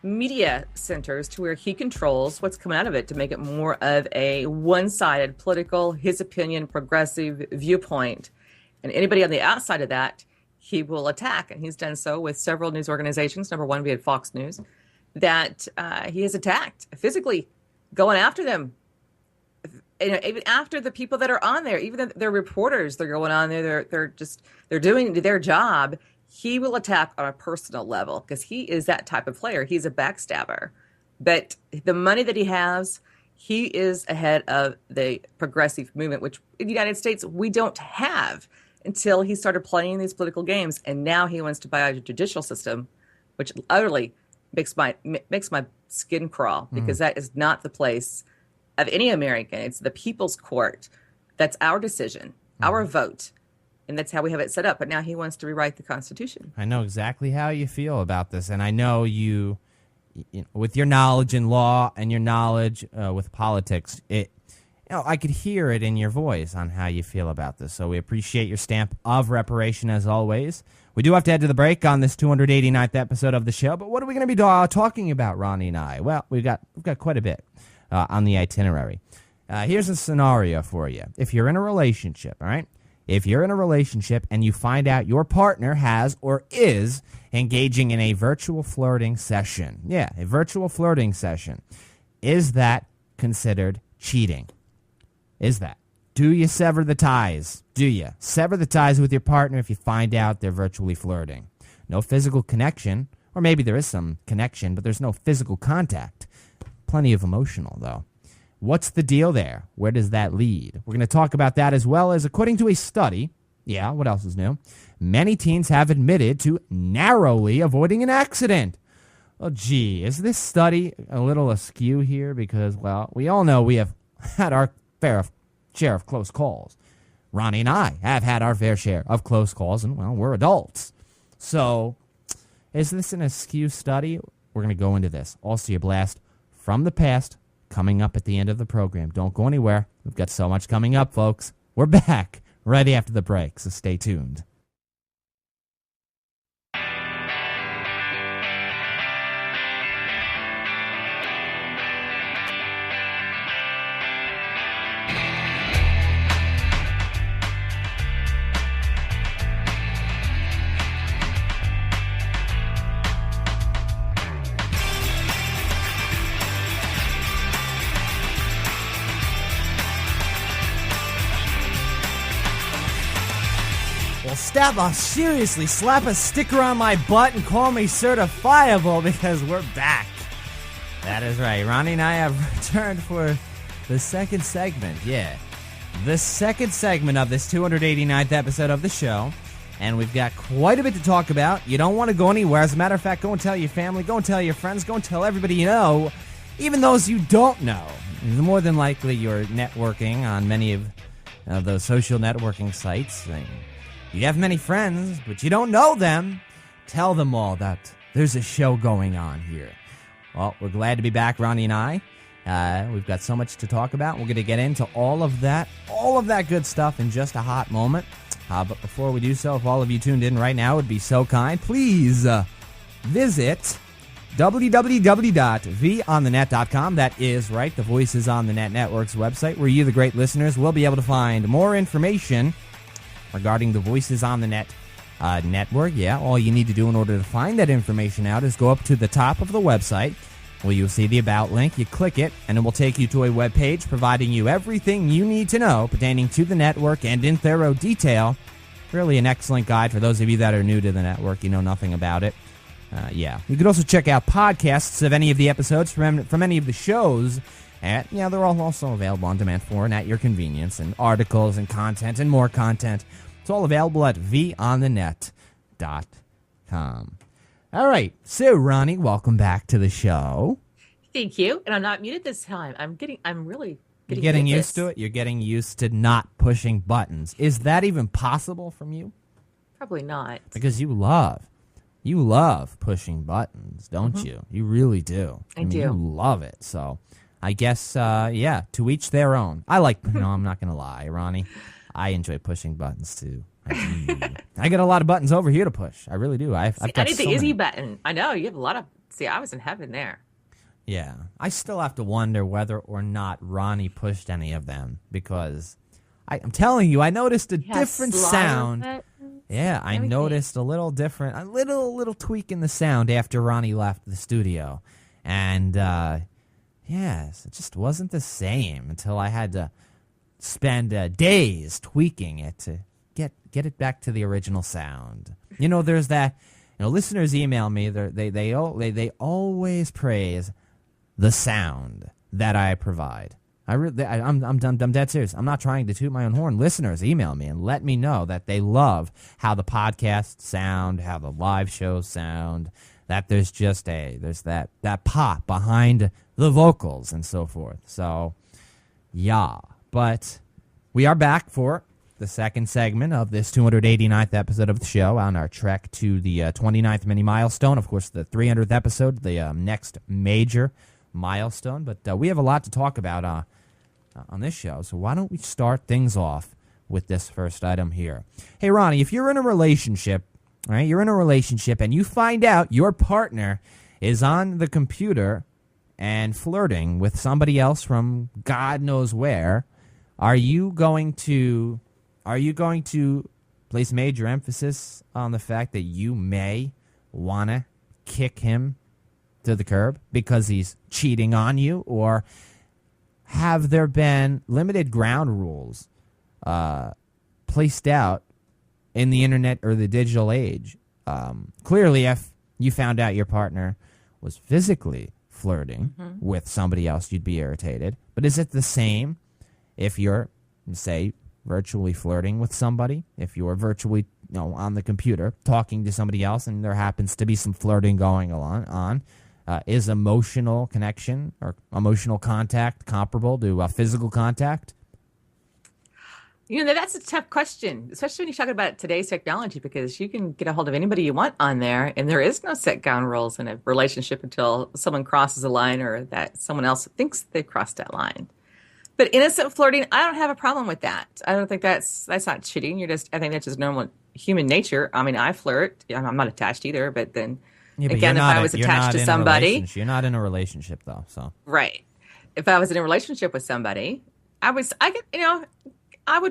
media centers to where he controls what's coming out of it to make it more of a one-sided political, his opinion, progressive viewpoint. And anybody on the outside of that, he will attack. And he's done so with several news organizations. Number one, we had Fox News, that he has attacked physically, going after them. Even after the people that are on there, even their reporters, they're going on there, they're doing their job. He will attack on a personal level because he is that type of player. He's a backstabber. But the money that he has, he is ahead of the progressive movement, which in the United States we don't have until he started playing these political games. And now he wants to buy a judicial system, which utterly makes my skin crawl, because that is not the place of any American. It's the people's court. That's our decision, our vote. And that's how we have it set up. But now he wants to rewrite the Constitution. I know exactly how you feel about this. And I know you with your knowledge in law and your knowledge with politics, I could hear it in your voice on how you feel about this. So we appreciate your stamp of reparation as always. We do have to head to the break on this 289th episode of the show. But what are we going to be talking about, Ronnie and I? Well, we've got quite a bit on the itinerary. Here's a scenario for you. If you're in a relationship, all right? If you're in a relationship and you find out your partner has or is engaging in a virtual flirting session. Yeah, a virtual flirting session. Is that considered cheating? Is that? Do you sever the ties? Do you sever the ties with your partner if you find out they're virtually flirting? No physical connection, or maybe there is some connection, but there's no physical contact. Plenty of emotional, though. What's the deal there? Where does that lead? We're going to talk about that, as well as, according to a study, what else is new? Many teens have admitted to narrowly avoiding an accident. Well, gee, is this study a little askew here? Because, well, we all know we have had our fair share of close calls. Ronnie and I have had our fair share of close calls, and, well, we're adults. So, is this an askew study? We're going to go into this. Also, a blast from the past coming up at the end of the program. Don't go anywhere. We've got so much coming up, folks. We're back right after the break, so stay tuned. Seriously, slap a sticker on my butt and call me certifiable, because we're back. That is right. Ronnie and I have returned for the second segment. Yeah. The second segment of this 289th episode of the show. And we've got quite a bit to talk about. You don't want to go anywhere. As a matter of fact, go and tell your family, go and tell your friends, go and tell everybody you know, even those you don't know. More than likely you're networking on many of those social networking sites. You have many friends, but you don't know them. Tell them all that there's a show going on here. Well, we're glad to be back, Ronnie and I. We've got so much to talk about. We're going to get into all of that good stuff in just a hot moment. But before we do so, if all of you tuned in right now would be so kind, please visit www.vonthenet.com. That is right, the Voices on the Net Network's website, where you, the great listeners, will be able to find more information regarding the Voices on the Net network. Yeah, all you need to do in order to find that information out is go up to the top of the website where you'll see the About link. You click it, and it will take you to a web page providing you everything you need to know pertaining to the network and in thorough detail. Really an excellent guide for those of you that are new to the network, you know nothing about it. Yeah. You can also check out podcasts of any of the episodes from any of the shows. And, yeah, they're all also available on demand for and at your convenience, and articles and content and more content. It's all available at vonthenet.com. All right. So, Ronnie, welcome back to the show. Thank you. And I'm not muted this time. I'm really You're getting used to it? You're getting used to not pushing buttons. Is that even possible from you? Probably not. Because you love pushing buttons, don't you? You really do. I do. You love it. So I guess, yeah, to each their own. I like, no, I'm not going to lie, Ronnie. I enjoy pushing buttons, too. I got a lot of buttons over here to push. I really do. I've got I need the so easy many. button. I know. You have a lot of... See, I was in heaven there. Yeah. I still have to wonder whether or not Ronnie pushed any of them, because I'm telling you, I noticed a different sound. Yeah, I noticed a little different, a little tweak in the sound after Ronnie left the studio. And, yes, it just wasn't the same until I had to spend days tweaking it to get it back to the original sound. You know, there's that, listeners email me, they always praise the sound that I provide. I'm dead serious. I'm not trying to toot my own horn. Listeners email me and let me know that they love how the podcasts sound, how the live shows sound, that there's just there's that pop behind the vocals and so forth. So, yeah. But we are back for the second segment of this 289th episode of the show on our trek to the 29th mini milestone. Of course, the 300th episode, the next major milestone. But we have a lot to talk about on this show, so why don't we start things off with this first item here. Hey, Ronnie, if you're in a relationship, all right, you're in a relationship and you find out your partner is on the computer and flirting with somebody else from God knows where, are you going to place major emphasis on the fact that you may want to kick him to the curb because he's cheating on you? Or have there been limited ground rules placed out in the internet or the digital age? Clearly, if you found out your partner was physically flirting with somebody else, you'd be irritated. But is it the same if you're, say, virtually flirting with somebody? If you're virtually, on the computer talking to somebody else and there happens to be some flirting going on, is emotional connection or emotional contact comparable to physical contact? That's a tough question, especially when you're talking about today's technology, because you can get a hold of anybody you want on there, and there is no set ground rules in a relationship until someone crosses a line or that someone else thinks they've crossed that line. But innocent flirting, I don't have a problem with that. I don't think that's not cheating. I think that's just normal human nature. I mean, I flirt. I'm not attached either, but then again, if I was attached to somebody, you're not in a relationship though. So right. If I was in a relationship with somebody, I would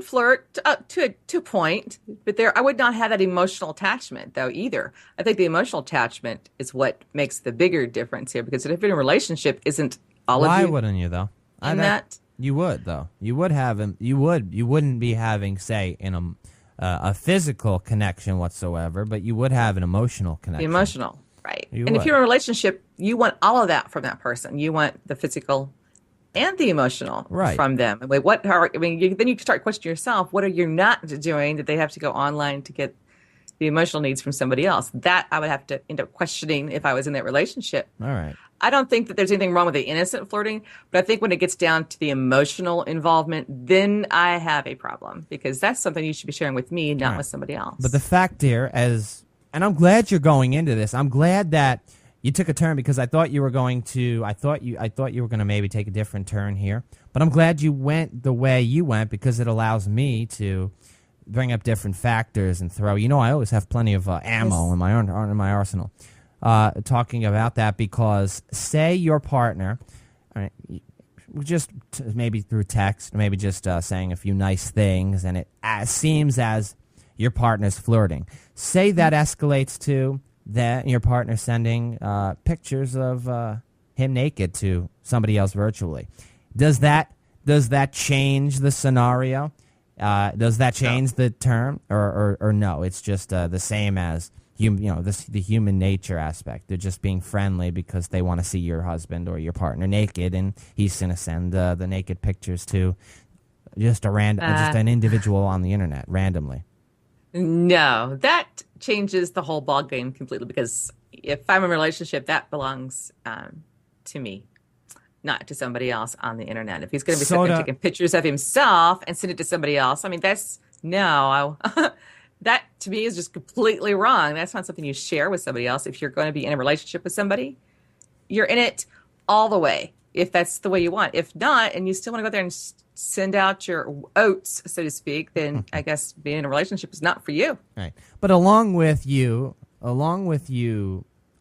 flirt to a point, but I would not have that emotional attachment though either. I think the emotional attachment is what makes the bigger difference here, because if you're in a relationship, isn't all of you? Why wouldn't you though? That you would though. You would have him. You wouldn't be having, say, in a physical connection whatsoever, but you would have an emotional connection. Emotional, right? If you're in a relationship, you want all of that from that person. You want the physical and the emotional from them. Then you start questioning yourself. What are you not doing that they have to go online to get the emotional needs from somebody else? That I would have to end up questioning if I was in that relationship. All right. I don't think that there's anything wrong with the innocent flirting, but I think when it gets down to the emotional involvement, then I have a problem, because that's something you should be sharing with me, not with somebody else. But the fact here, as And I'm glad you're going into this. I'm glad that you took a turn because I thought you were going to. I thought you were going to maybe take a different turn here. But I'm glad you went the way you went because it allows me to bring up different factors and throw. I always have plenty of ammo in my arsenal. Talking about that because say your partner, all right, just maybe through text, maybe just saying a few nice things, and it seems as your partner's flirting. Say that escalates to that your partner sending pictures of him naked to somebody else virtually. Does that change the scenario? Does that change the term, or no? It's just the same as the human nature aspect. They're just being friendly because they want to see your husband or your partner naked, and he's going to send the naked pictures to just an individual on the internet randomly. No, that changes the whole ball game completely because if I'm in a relationship, that belongs to me, not to somebody else on the internet. If he's going to be sitting there taking pictures of himself and send it to somebody else, I mean, that to me is just completely wrong. That's not something you share with somebody else. If you're going to be in a relationship with somebody, you're in it all the way, if that's the way you want. If not, and you still want to go there and send out your oats, so to speak, then I guess being in a relationship is not for you. Right. But along with you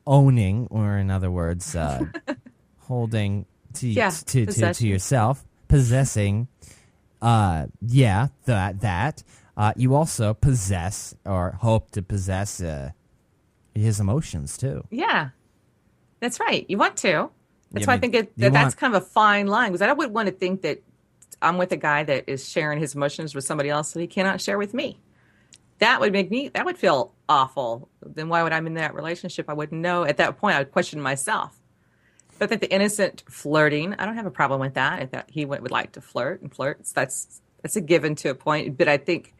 owning, or in other words, holding to yourself, possessing, you also possess or hope to possess his emotions too. Yeah, that's right. You want to. That's why I think that's kind of a fine line, because I wouldn't want to think that I'm with a guy that is sharing his emotions with somebody else that he cannot share with me. That would feel awful. Then why would I'm in that relationship? I wouldn't know. At that point, I would question myself. But I think the innocent flirting, I don't have a problem with that. If that he would like to flirt, that's a given to a point. But I think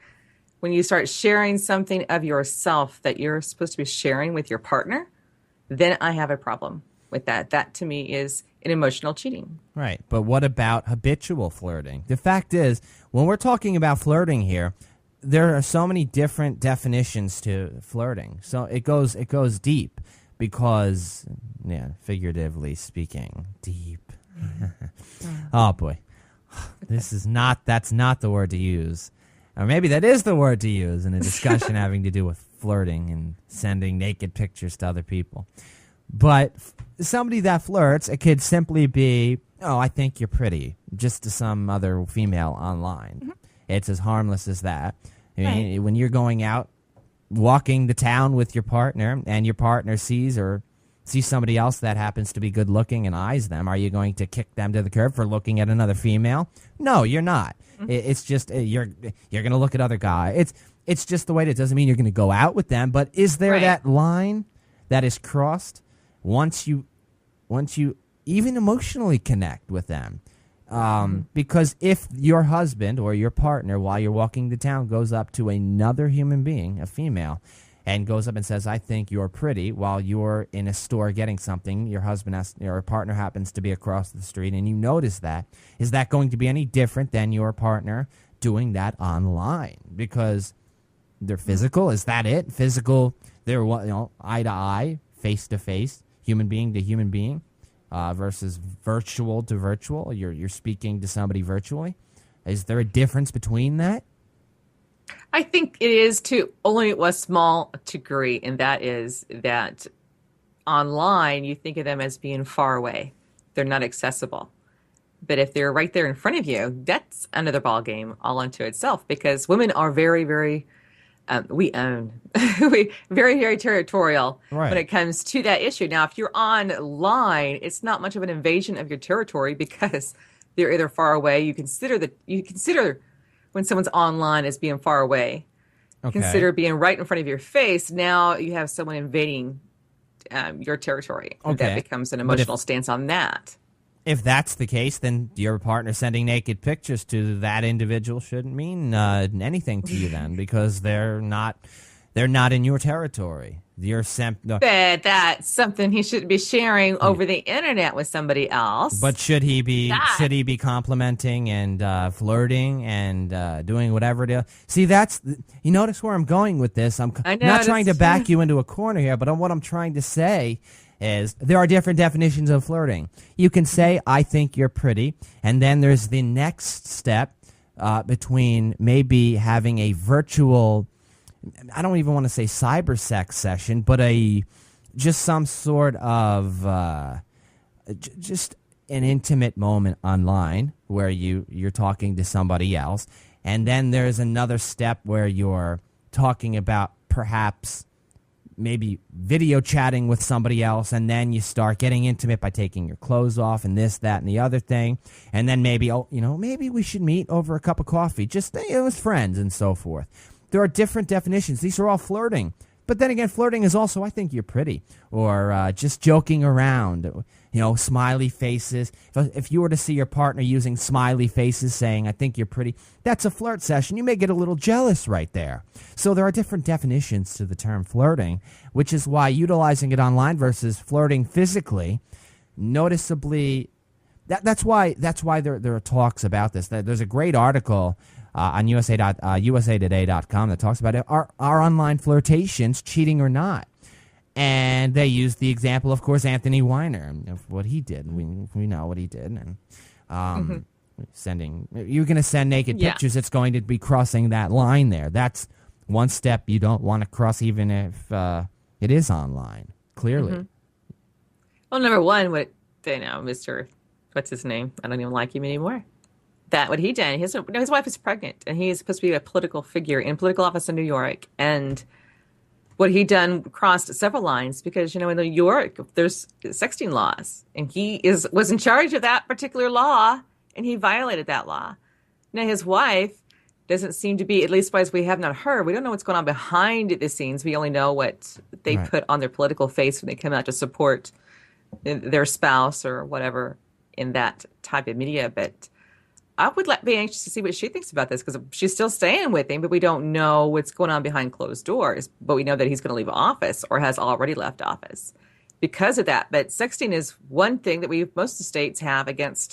when you start sharing something of yourself that you're supposed to be sharing with your partner, then I have a problem with that. That to me is an emotional cheating. Right. But what about habitual flirting? The fact is, when we're talking about flirting here, there are so many different definitions to flirting. So it goes deep because, figuratively speaking, deep. Oh boy. That's not the word to use. Or maybe that is the word to use in a discussion having to do with flirting and sending naked pictures to other people. But somebody that flirts, it could simply be, oh, I think you're pretty, just to some other female online. Mm-hmm. It's as harmless as that. I mean, when you're going out, walking the town with your partner, and your partner sees somebody else that happens to be good looking and eyes them, are you going to kick them to the curb for looking at another female? No, you're not. Mm-hmm. It's just you're going to look at other guys. It's just the way it doesn't mean you're going to go out with them. But is there that line that is crossed once you even emotionally connect with them? Because if your husband or your partner, while you're walking the town, goes up to another human being, a female, and goes up and says, I think you're pretty, while you're in a store getting something, your partner happens to be across the street, and you notice that, is that going to be any different than your partner doing that online? Because they're physical. Is that it? Physical, they're eye to eye, face to face, human being to human being. Versus virtual to virtual. You're speaking to somebody virtually. Is there a difference between that? I think it is to only a small degree, and that is that online you think of them as being far away. They're not accessible. But if they're right there in front of you, that's another ball game all unto itself, because women are very, very we very, very territorial when it comes to that issue. Now, if you're online, it's not much of an invasion of your territory because they're either far away. You consider when someone's online as being far away. Okay. Consider being right in front of your face. Now you have someone invading your territory. Okay. That becomes an emotional stance on that. If that's the case, then your partner sending naked pictures to that individual shouldn't mean anything to you then, because they're not They're not in your territory. No. But that's something he shouldn't be sharing over the internet with somebody else. But should he be complimenting and flirting and doing whatever it is? See, you notice where I'm going with this. I'm not trying to back you into a corner here, but what I'm trying to say is there are different definitions of flirting. You can say, I think you're pretty, and then there's the next step between maybe having a virtual, I don't even want to say cyber sex session, but just some sort of just an intimate moment online where you're talking to somebody else. And then there's another step where you're talking about perhaps maybe video chatting with somebody else, and then you start getting intimate by taking your clothes off and this, that, and the other thing. And then maybe, maybe we should meet over a cup of coffee, just with friends and so forth. There are different definitions. These are all flirting. But then again, flirting is also, I think you're pretty, or just joking around, smiley faces. If you were to see your partner using smiley faces saying, I think you're pretty, that's a flirt session. You may get a little jealous right there. So there are different definitions to the term flirting, which is why utilizing it online versus flirting physically, noticeably, that's why there are talks about this. There's a great article on usatoday.com that talks about it. Are online flirtations cheating or not? And they use the example, of course, Anthony Weiner, of what he did. We know what he did. And you're going to send naked pictures, it's going to be crossing that line there. That's one step you don't want to cross, even if it is online, clearly. Mm-hmm. Well, number one, Mr. What's his name? I don't even like him anymore. That what he did, his wife is pregnant, and he's supposed to be a political figure in political office in New York. And what he done crossed several lines because, in New York, there's sexting laws, and he was in charge of that particular law, and he violated that law. Now, his wife doesn't seem to be, at least as we have not heard, we don't know what's going on behind the scenes. We only know what they put on their political face when they come out to support their spouse or whatever in that type of media. But I would be anxious to see what she thinks about this because she's still staying with him, but we don't know what's going on behind closed doors. But we know that he's going to leave office or has already left office because of that. But sexting is one thing that most states have that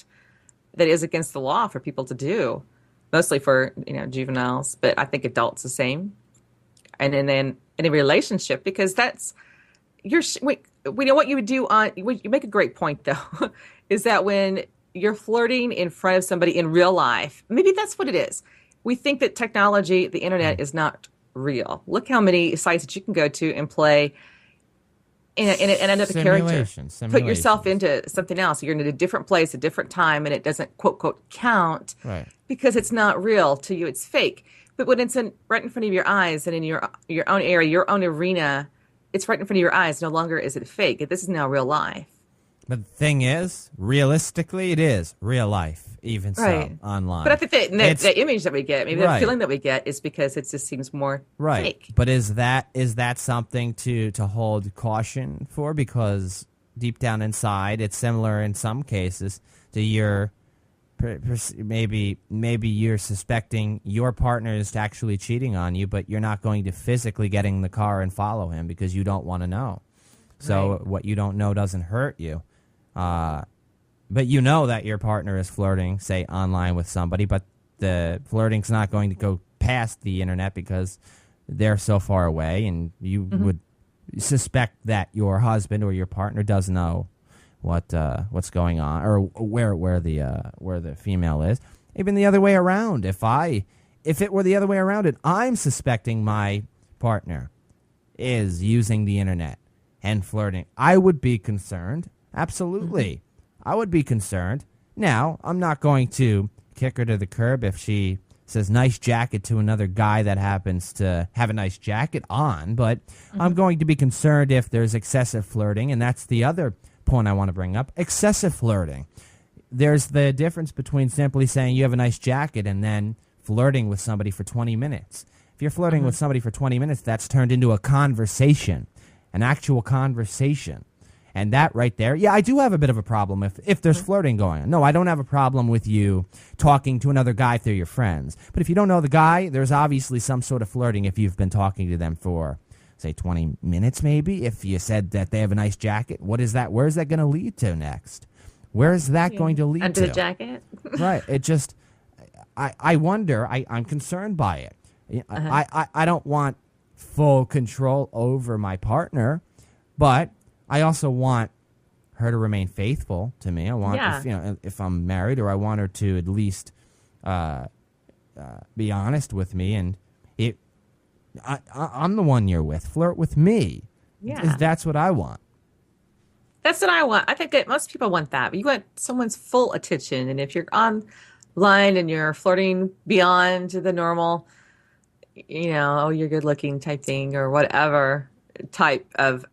is against the law for people to do, mostly for juveniles. But I think adults the same. And then in a relationship, because we know what you would do you make a great point though, is that when you're flirting in front of somebody in real life, maybe that's what it is. We think that technology, the internet, is not real. Look how many sites that you can go to and play in another character. Put yourself into something else. You're in a different place, a different time, and it doesn't quote unquote count because it's not real to you. It's fake. But when it's right in front of your eyes and in your own area, your own arena, it's right in front of your eyes. No longer is it fake. This is now real life. But the thing is, realistically, it is real life, even so, online. But I think the image that we get, maybe the feeling that we get, is because it just seems more fake. But is that something to hold caution for? Because deep down inside, it's similar in some cases to your maybe you're suspecting your partner is actually cheating on you, but you're not going to physically get in the car and follow him because you don't want to know. So what you don't know doesn't hurt you. But you know that your partner is flirting, say, online with somebody, but the flirting's not going to go past the internet because they're so far away, and you would suspect that your husband or your partner does know what's going on or where the female is. Even the other way around. If it were the other way around, and I'm suspecting my partner is using the internet and flirting, I would be concerned. Absolutely. I would be concerned. Now, I'm not going to kick her to the curb if she says nice jacket to another guy that happens to have a nice jacket on, but I'm going to be concerned if there's excessive flirting, and that's the other point I want to bring up. Excessive flirting. There's the difference between simply saying you have a nice jacket and then flirting with somebody for 20 minutes. If you're flirting with somebody for 20 minutes, that's turned into a conversation, an actual conversation. And that right there, yeah, I do have a bit of a problem if there's flirting going on. No, I don't have a problem with you talking to another guy through your friends. But if you don't know the guy, there's obviously some sort of flirting if you've been talking to them for, say, 20 minutes maybe. If you said that they have a nice jacket, what is that? Where is that going to lead to next? Where is that going to lead Under to? the jacket? Right. It just, I wonder, I'm concerned by it. I don't want full control over my partner, but I also want her to remain faithful to me. I want, if I'm married, or I want her to at least be honest with me. And I'm the one you're with. Flirt with me. Yeah. That's what I want. That's what I want. I think that most people want that. You want someone's full attention. And if you're online and you're flirting beyond the normal, oh, you're good looking type thing or whatever type of,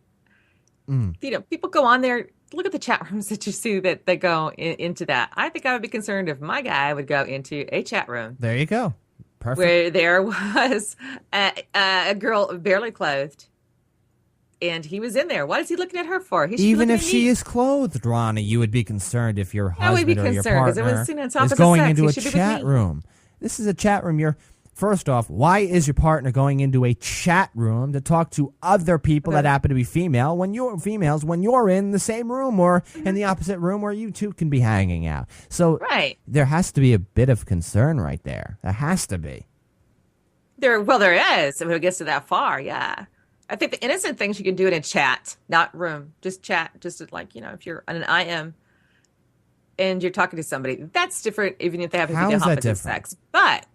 people go on there. Look at the chat rooms that you see that they go into that. I think I would be concerned if my guy would go into a chat room. There you go. Perfect. Where there was a girl barely clothed. And he was in there. What is he looking at her for? Even if she is clothed, Ronnie, you would be concerned if your husband or your partner is going into a chat room. This is a chat room. First off, why is your partner going into a chat room to talk to other people that happen to be female when you're in the same room or in the opposite room where you two can be hanging out? So there has to be a bit of concern right there. There has to be. There is. If it gets to that far, yeah. I think the innocent things you can do it in chat, not room, just chat, just if you're on an IM and you're talking to somebody, that's different even if they have to be the opposite sex. But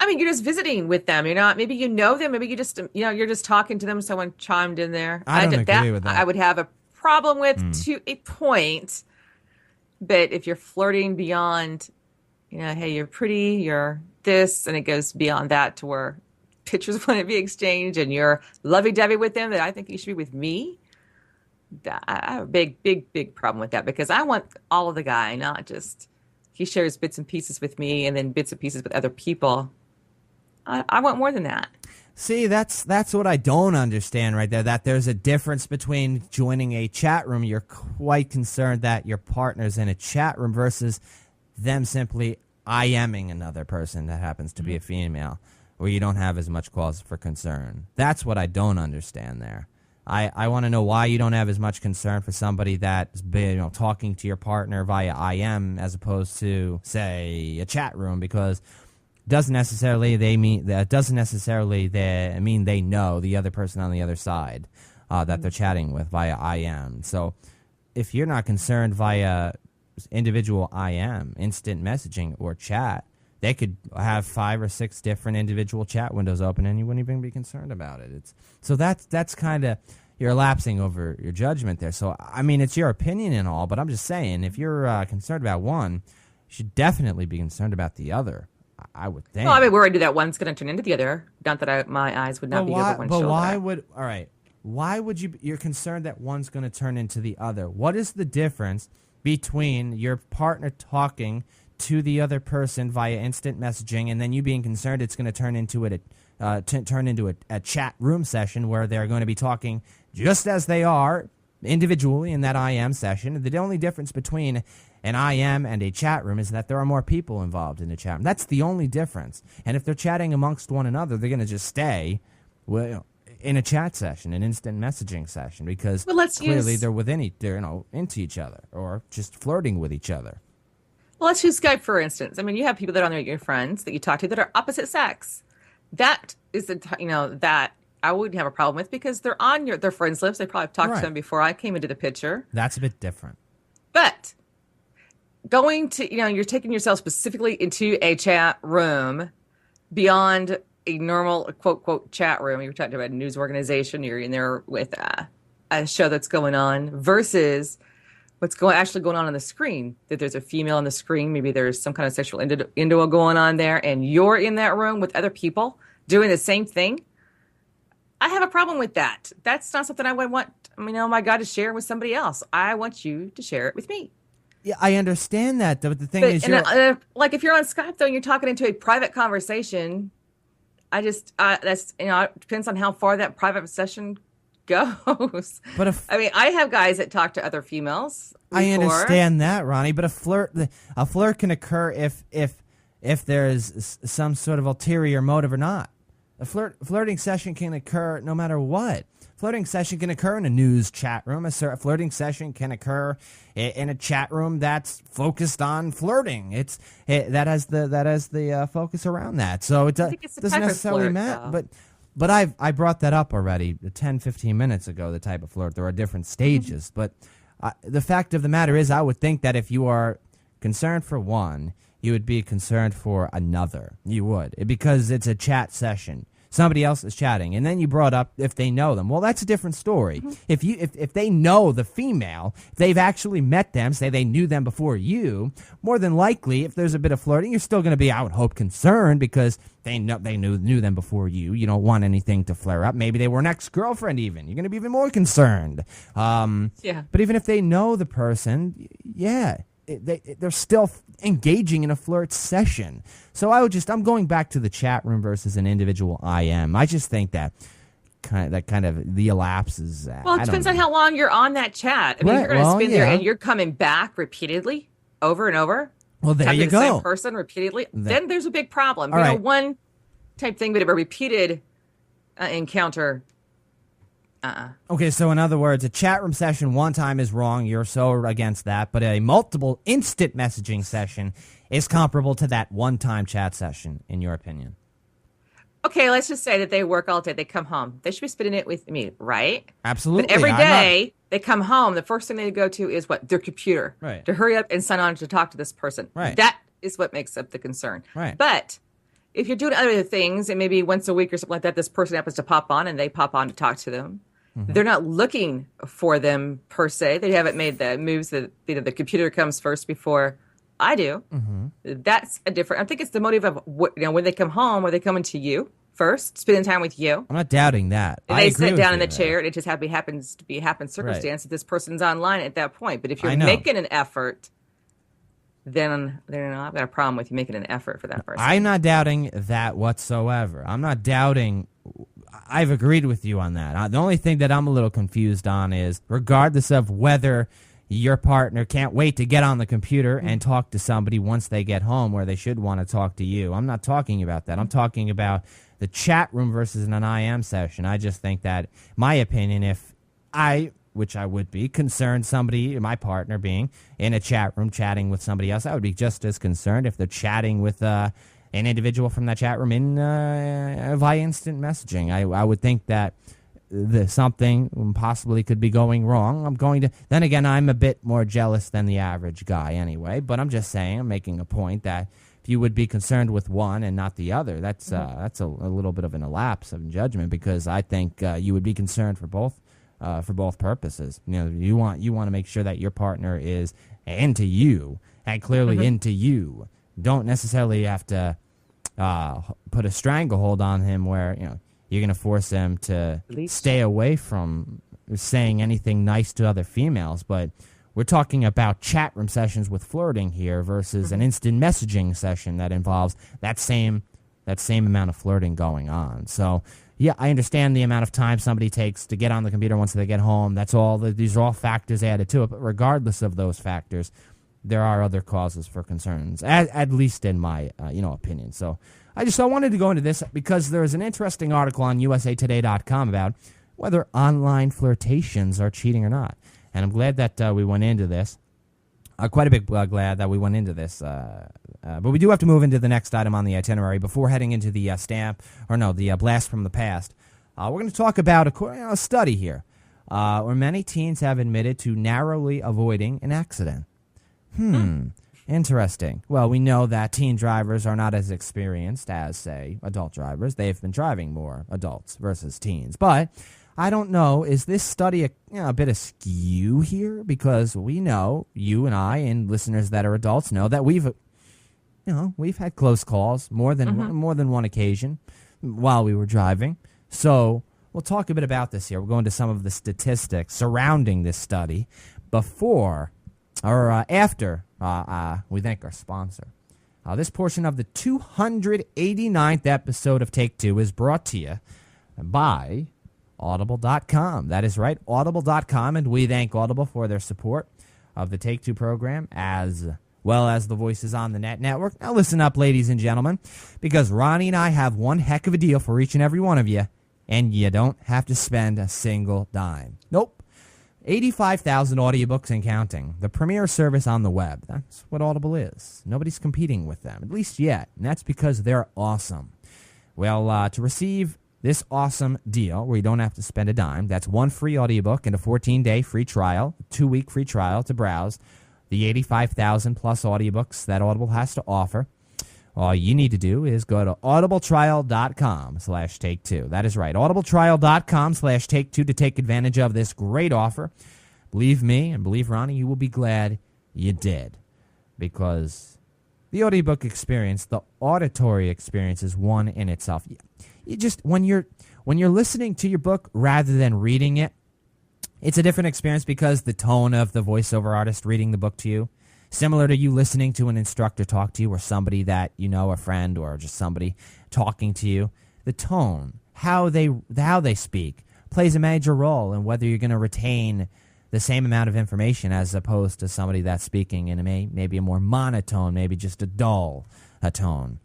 you're just visiting with them. You're not, maybe you know them, maybe you just, you're just talking to them. Someone chimed in there. I don't agree with that. I would have a problem with to a point. But if you're flirting beyond, hey, you're pretty, you're this, and it goes beyond that to where pictures want to be exchanged and you're lovey-dovey with them, that I think you should be with me. I have a big, big, big problem with that because I want all of the guy, not just he shares bits and pieces with me and then bits and pieces with other people. I want more than that. See, that's what I don't understand right there, that there's a difference between joining a chat room. You're quite concerned that your partner's in a chat room versus them simply IMing another person that happens to be a female, where you don't have as much cause for concern. That's what I don't understand there. I want to know why you don't have as much concern for somebody that's talking to your partner via IM as opposed to, say, a chat room, because doesn't necessarily mean they know the other person on the other side that they're chatting with via IM. So if you're not concerned via individual IM, instant messaging, or chat, they could have 5 or 6 different individual chat windows open and you wouldn't even be concerned about it. So that's kind of, you're lapsing over your judgment there. So, it's your opinion and all, but I'm just saying, if you're concerned about one, you should definitely be concerned about the other, I would think. Well, worried that one's going to turn into the other. Not that my eyes would not be over one shoulder. But why would you're concerned that one's going to turn into the other? What is the difference between your partner talking to the other person via instant messaging and then you being concerned it's going to turn into a chat room session where they're going to be talking just as they are individually in that IM session? The only difference between an IM and a chat room is that there are more people involved in the chat room. That's the only difference. And if they're chatting amongst one another, they're going to just stay in a chat session, an instant messaging session, because clearly they're into each other or just flirting with each other. Well, let's use Skype, for instance. You have people that are on there, your friends that you talk to that are opposite sex. That is that I wouldn't have a problem with because they're on their friends' lists. They probably talked to them before I came into the picture. That's a bit different. But going to, you're taking yourself specifically into a chat room beyond a normal quote, quote, chat room. You're talking about a news organization. You're in there with a show that's going on versus what's actually going on the screen, that there's a female on the screen. Maybe there's some kind of sexual innuendo going on there and you're in that room with other people doing the same thing. I have a problem with that. That's not something I would want, my God, to share with somebody else. I want you to share it with me. Yeah, I understand that, but the thing is, like if you're on Skype though, and you're talking into a private conversation, I just that's it depends on how far that private session goes. But if I mean, I have guys that talk to other females. I before. understand that, Ronnie, but a flirt can occur if there's some sort of ulterior motive or not. A flirting session can occur no matter what. Flirting session can occur in a news chat room. A flirting session can occur in a chat room that's focused on flirting. That has the focus around that. So it doesn't necessarily matter. But I brought that up already 10, 15 minutes ago. The type of flirt, there are different stages. But the fact of the matter is, I would think that if you are concerned for one, you would be concerned for another. You would, because it's a chat session. Somebody else is chatting, and then you brought up if they know them. Well, that's a different story. If they know the female, if they've actually met them, say they knew them before you, more than likely, if there's a bit of flirting, you're still going to be, I would hope, concerned because they knew them before you. You don't want anything to flare up. Maybe they were an ex-girlfriend even. You're going to be even more concerned. Yeah. But even if they know the person, yeah, they're still engaging in a flirt session. So I'm going back to the chat room versus an individual IM. I just think that kind of the elapses. Well, it depends on how long you're on that chat. I mean, if you're going to spend there and you're coming back repeatedly over and over. Well, there you go. The same person repeatedly. Then there's a big problem. All right. One type thing, but a repeated encounter. Okay, so in other words, a chat room session one time is wrong. You're so against that. But a multiple instant messaging session is comparable to that one-time chat session, in your opinion. Okay, let's just say that they work all day. They come home. They should be spending it with me, right? Absolutely. But every day they come home, the first thing they go to is what? Their computer. Right. To hurry up and sign on to talk to this person. Right. That is what makes up the concern. Right. But if you're doing other things, and maybe once a week or something like that, this person happens to pop on and they pop on to talk to them. They're not looking for them per se. They haven't made the moves that the computer comes first before I do. That's a different. I think it's the motive of when they come home, are they coming to you first, spending time with you? I'm not doubting that. And they sit down in the chair, and it just happens to be circumstance that this person's online at that point. But if you're making an effort, then I've got a problem with you making an effort for that person. I'm not doubting that whatsoever. I'm not doubting. I've agreed with you on that. The only thing that I'm a little confused on is, regardless of whether your partner can't wait to get on the computer and talk to somebody once they get home, where they should want to talk to you. I'm not talking about that. I'm talking about the chat room versus an IM session. I just think that, my opinion, if which I would be, concerned somebody, my partner being in a chat room chatting with somebody else, I would be just as concerned if they're chatting with an individual from that chat room in via instant messaging. I would think that something possibly could be going wrong. Then again, I'm a bit more jealous than the average guy anyway, but I'm just saying, I'm making a point that if you would be concerned with one and not the other, that's a little bit of an elapse of judgment, because I think you would be concerned for both purposes. You want to make sure that your partner is into you, and clearly into you. Don't necessarily have to put a stranglehold on him where you're going to force him to stay away from saying anything nice to other females. But we're talking about chat room sessions with flirting here versus an instant messaging session that involves that same amount of flirting going on. So yeah, I understand the amount of time somebody takes to get on the computer once they get home. These are all factors added to it. But regardless of those factors, there are other causes for concerns, at least in my opinion. So I wanted to go into this because there is an interesting article on usatoday.com about whether online flirtations are cheating or not. And I'm glad that we went into this. Quite a bit glad that we went into this. But we do have to move into the next item on the itinerary before heading into the the blast from the past. We're going to talk about a study here where many teens have admitted to narrowly avoiding an accident. Interesting. Well, we know that teen drivers are not as experienced as, say, adult drivers. They've been driving more, adults versus teens. But I don't know, is this study a bit askew here? Because we know, you and I and listeners that are adults know that we've had close calls more than one occasion while we were driving. So we'll talk a bit about this here. We'll go into some of the statistics surrounding this study before or after we thank our sponsor. This portion of the 289th episode of Take Two is brought to you by Audible.com. That is right, Audible.com. And we thank Audible for their support of the Take Two program as well as the Voices on the Net network. Now listen up, ladies and gentlemen, because Ronnie and I have one heck of a deal for each and every one of you, and you don't have to spend a single dime. Nope. 85,000 audiobooks and counting. The premier service on the web. That's what Audible is. Nobody's competing with them, at least yet, and that's because they're awesome. Well, to receive this awesome deal where you don't have to spend a dime, that's one free audiobook and a 14-day free trial, a 2-week free trial to browse the 85,000 plus audiobooks that Audible has to offer. All you need to do is go to audibletrial.com/take2. That is right, audibletrial.com/take2 to take advantage of this great offer. Believe me and believe Ronnie, you will be glad you did, because the audiobook experience, the auditory experience, is one in itself. You just when you're listening to your book rather than reading it, it's a different experience because the tone of the voiceover artist reading the book to you, similar to you listening to an instructor talk to you or somebody that you know, a friend or just somebody talking to you, the tone, how they speak plays a major role in whether you're going to retain the same amount of information as opposed to somebody that's speaking in maybe a more monotone, maybe just a dull tone.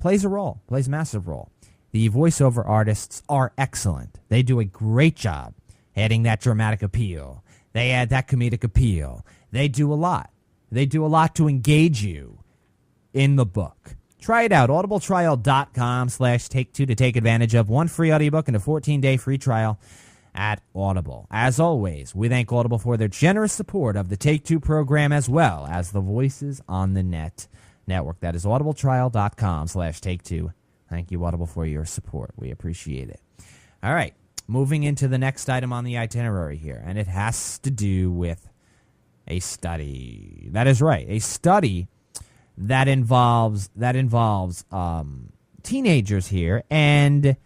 Plays a role, plays a massive role. The voiceover artists are excellent. They do a great job adding that dramatic appeal. They add that comedic appeal. They do a lot. They do a lot to engage you in the book. Try it out, audibletrial.com/take2 to take advantage of one free audiobook and a 14-day free trial at Audible. As always, we thank Audible for their generous support of the Take Two program as well as the Voices on the Net network. That is audibletrial.com/take2. Thank you, Audible, for your support. We appreciate it. All right, moving into the next item on the itinerary here, and it has to do with a study. That is right, a study that involves teenagers here. And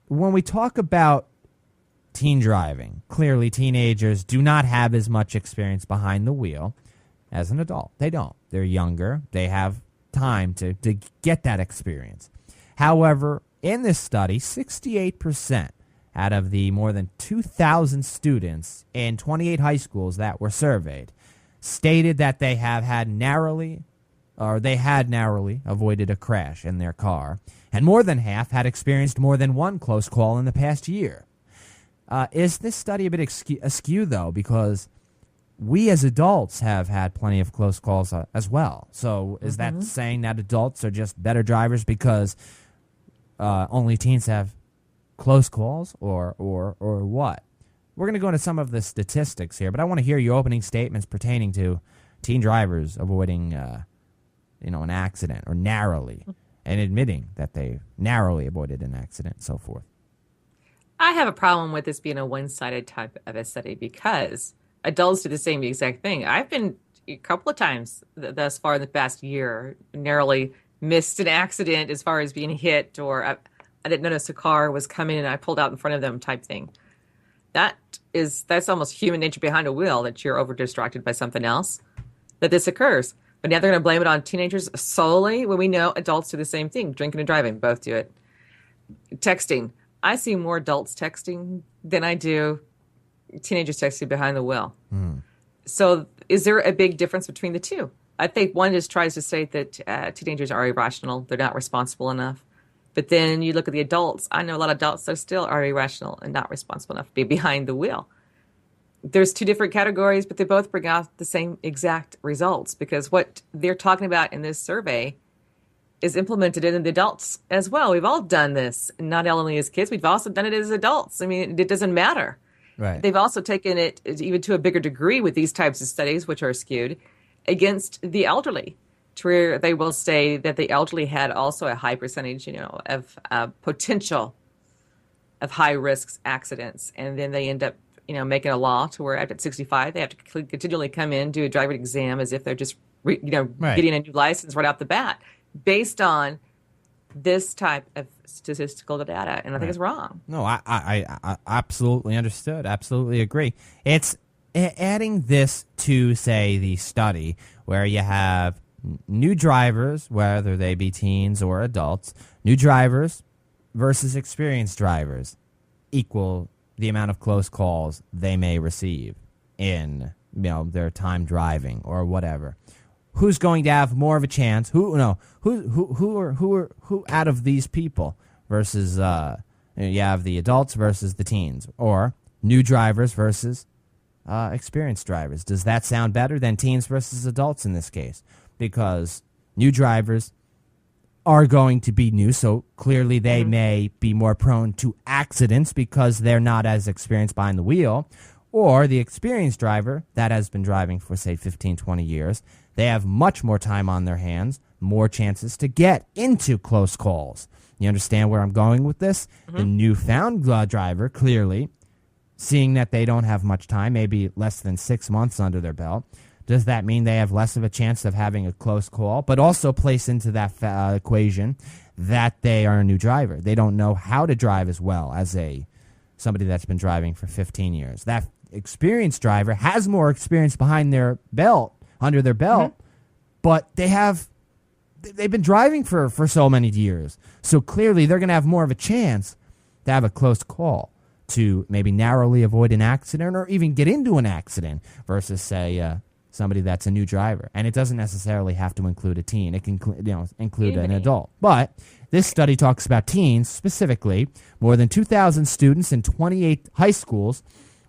when we talk about teen driving, clearly teenagers do not have as much experience behind the wheel as an adult. They don't. They're younger. They have time to get that experience. However, in this study, 68% out of the more than 2,000 students in 28 high schools that were surveyed stated that they had narrowly avoided a crash in their car, and more than half had experienced more than one close call in the past year. Is this study a bit askew, though, because we as adults have had plenty of close calls as well? So is that saying that adults are just better drivers because only teens have close calls, or what? We're going to go into some of the statistics here, but I want to hear your opening statements pertaining to teen drivers avoiding an accident, or narrowly, and admitting that they narrowly avoided an accident and so forth. I have a problem with this being a one-sided type of a study because adults do the same exact thing. I've been a couple of times thus far in the past year narrowly missed an accident as far as being hit, or I didn't notice a car was coming and I pulled out in front of them type thing. That's almost human nature behind a wheel, that you're over distracted by something else, that this occurs. But now they're going to blame it on teenagers solely when we know adults do the same thing. Drinking and driving, both do it. Texting. I see more adults texting than I do teenagers texting behind the wheel. So is there a big difference between the two? I think one just tries to state that teenagers are irrational. They're not responsible enough. But then you look at the adults. I know a lot of adults that still are irrational and not responsible enough to be behind the wheel. There's two different categories, but they both bring out the same exact results, because what they're talking about in this survey is implemented in the adults as well. We've all done this, not only as kids, we've also done it as adults. I mean, it doesn't matter. Right. They've also taken it even to a bigger degree with these types of studies, which are skewed against the elderly, to where they will say that the elderly had also a high percentage, of potential of high risk accidents. And then they end up, making a law to where after 65, they have to continually come in, do a driving exam as if they're just, Right. getting a new license right off the bat based on this type of statistical data. And I think it's wrong. No, I absolutely understood. Absolutely agree. It's adding this to, say, the study where you have new drivers, whether they be teens or adults, new drivers versus experienced drivers. equal the amount of close calls they may receive in their time driving or whatever. Who's going to have more of a chance? Who out of these people versus you have the adults versus the teens, or new drivers versus experienced drivers? Does that sound better than teens versus adults in this case? Because new drivers are going to be new, so clearly they may be more prone to accidents because they're not as experienced behind the wheel. Or the experienced driver that has been driving for, say, 15, 20 years, they have much more time on their hands, more chances to get into close calls. You understand where I'm going with this? The newfound driver, clearly, seeing that they don't have much time, maybe less than 6 months under their belt, does that mean they have less of a chance of having a close call? But also place into that equation that they are a new driver. They don't know how to drive as well as somebody that's been driving for 15 years. That experienced driver has more experience behind their belt, under their belt, but they've been driving for so many years. So clearly they're going to have more of a chance to have a close call, to maybe narrowly avoid an accident or even get into an accident versus, say, somebody that's a new driver. And it doesn't necessarily have to include a teen. It can include an adult. But this study talks about teens specifically. More than 2,000 students in 28 high schools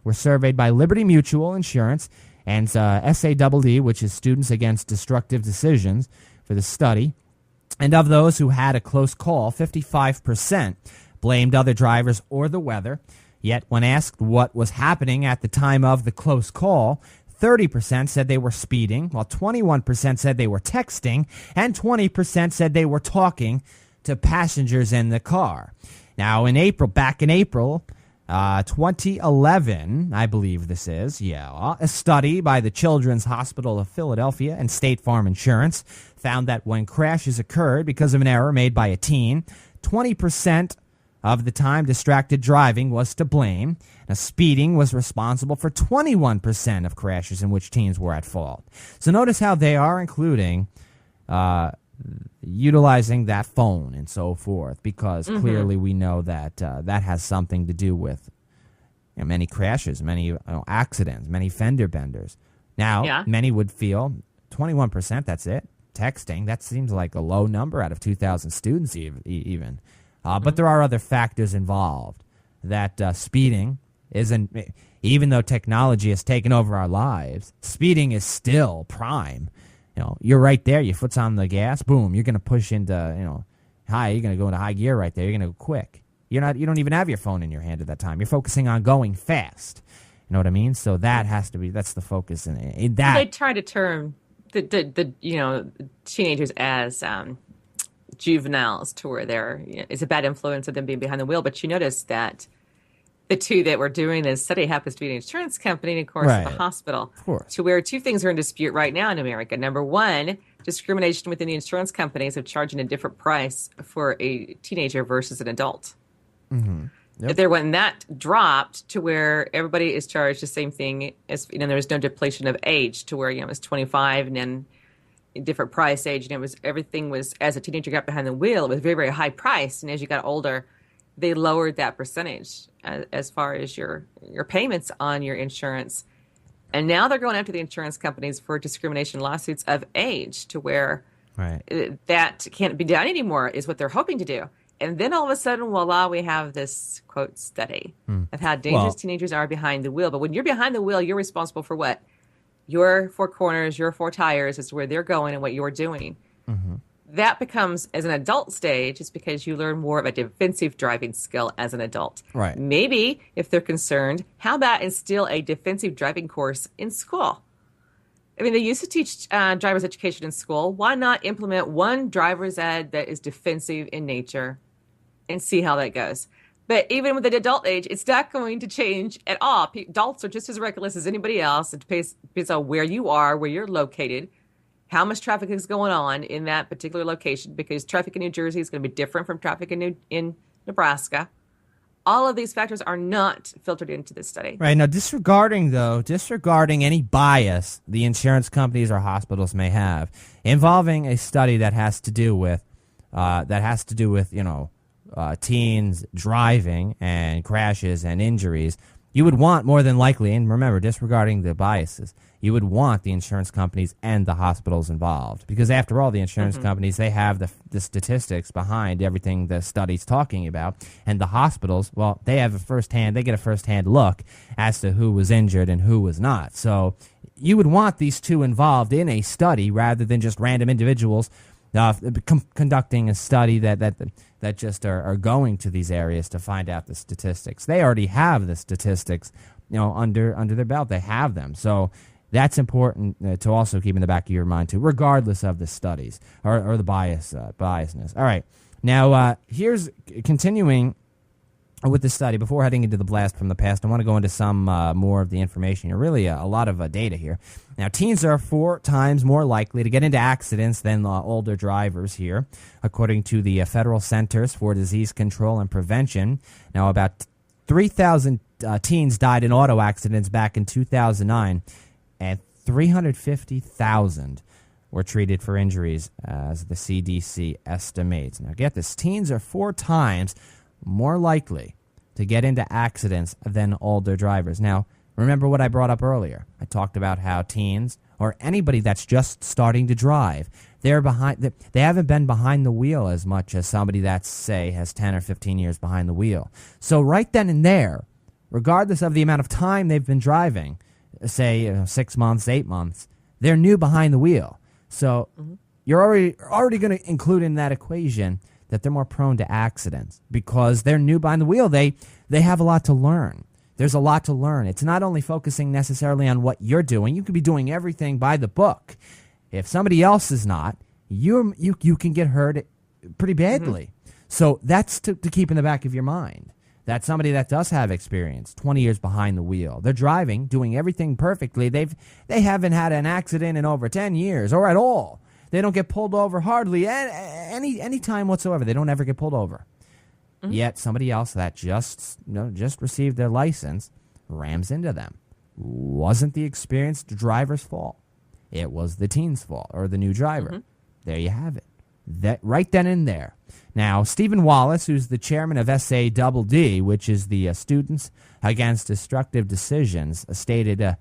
were surveyed by Liberty Mutual Insurance and SADD, which is Students Against Destructive Decisions, for the study. And of those who had a close call, 55% blamed other drivers or the weather. Yet when asked what was happening at the time of the close call, 30% said they were speeding, while 21% said they were texting, and 20% said they were talking to passengers in the car. Now, back in April 2011, I believe this is, a study by the Children's Hospital of Philadelphia and State Farm Insurance found that when crashes occurred because of an error made by a teen, 20% of the time distracted driving was to blame. Now, speeding was responsible for 21% of crashes in which teens were at fault. So notice how they are including utilizing that phone and so forth, because clearly we know that that has something to do with many crashes, many accidents, many fender benders. Now, many would feel 21%, that's it. Texting, that seems like a low number out of 2,000 students even. But there are other factors involved. That speeding isn't, even though technology has taken over our lives, speeding is still prime. You're right there, your foot's on the gas, boom, you're going to push into, you're going to go into high gear right there, you're going to go quick. You don't even have your phone in your hand at that time. You're focusing on going fast. You know what I mean? So that has to be, that's the focus in that. They try to term the teenagers as juveniles, to where it's a bad influence of them being behind the wheel. But you notice that the two that were doing this study happens to be an insurance company and, of course, the hospital. Of course. To where two things are in dispute right now in America. Number one, discrimination within the insurance companies of charging a different price for a teenager versus an adult. If there wasn't that dropped to where everybody is charged the same thing as, there's no depletion of age to where, it's 25 and then a different price age. And everything was, as a teenager got behind the wheel, it was very, very high price. And as you got older, they lowered that percentage as far as your payments on your insurance. And now they're going after the insurance companies for discrimination lawsuits of age, to where that can't be done anymore, is what they're hoping to do. And then all of a sudden, voila, we have this, quote, study of how dangerous teenagers are behind the wheel. But when you're behind the wheel, you're responsible for what? Your four corners, your four tires, as to where they're going and what you're doing. That becomes, as an adult stage, it's because you learn more of a defensive driving skill as an adult. Right. Maybe, if they're concerned, how about instill a defensive driving course in school? I mean, they used to teach driver's education in school. Why not implement one driver's ed that is defensive in nature and see how that goes? But even with the adult age, it's not going to change at all. Adults are just as reckless as anybody else. It depends on where you are, where you're located, how much traffic is going on in that particular location, because traffic in New Jersey is going to be different from traffic in Nebraska. All of these factors are not filtered into this study. Right. Now, disregarding any bias the insurance companies or hospitals may have involving a study that has to do with teens driving and crashes and injuries, you would want more than likely, and remember, disregarding the biases, you would want the insurance companies and the hospitals involved. Because after all, the insurance companies, they have the statistics behind everything the study's talking about. And the hospitals, well, they get a first-hand look as to who was injured and who was not. So you would want these two involved in a study rather than just random individuals conducting a study that just are going to these areas to find out the statistics. They already have the statistics, under their belt. They have them. So that's important to also keep in the back of your mind too, regardless of the studies or the biasness. All right, now here's continuing with the study. Before heading into the blast from the past, I want to go into some more of the information. Really a lot of data here. Now, teens are 4 times more likely to get into accidents than older drivers here, according to the Federal Centers for Disease Control and Prevention. Now, about 3,000 teens died in auto accidents back in 2009, and 350,000 were treated for injuries, as the CDC estimates. Now, get this. Teens are 4 times more likely to get into accidents than older drivers. Now, remember what I brought up earlier. I talked about how teens, or anybody that's just starting to drive, they haven't been behind the wheel as much as somebody that's, say, has 10 or 15 years behind the wheel. So right then and there, regardless of the amount of time they've been driving, say 6 months, 8 months, they're new behind the wheel. So you're already going to include in that equation that they're more prone to accidents because they're new behind the wheel. They have a lot to learn. There's a lot to learn. It's not only focusing necessarily on what you're doing. You could be doing everything by the book. If somebody else is not, you can get hurt pretty badly. So that's to keep in the back of your mind. That's somebody that does have experience, 20 years behind the wheel. They're driving, doing everything perfectly. They haven't had an accident in over 10 years or at all. They don't get pulled over hardly any time whatsoever. They don't ever get pulled over. Yet somebody else that just received their license rams into them. Wasn't the experienced driver's fault. It was the teen's fault or the new driver. There you have it. That right then and there. Now, Stephen Wallace, who's the chairman of SADD, which is the Students Against Destructive Decisions, stated,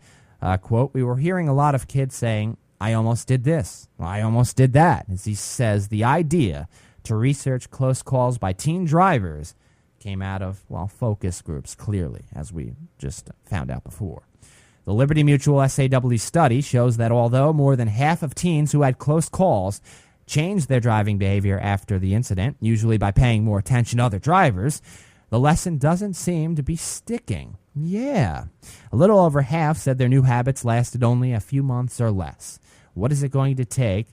quote, "We were hearing a lot of kids saying, 'I almost did this. I almost did that.' As he says, the idea to research close calls by teen drivers came out of, focus groups, clearly, as we just found out before. The Liberty Mutual SAW study shows that although more than half of teens who had close calls changed their driving behavior after the incident, usually by paying more attention to other drivers, the lesson doesn't seem to be sticking. Yeah. A little over half said their new habits lasted only a few months or less. What is it going to take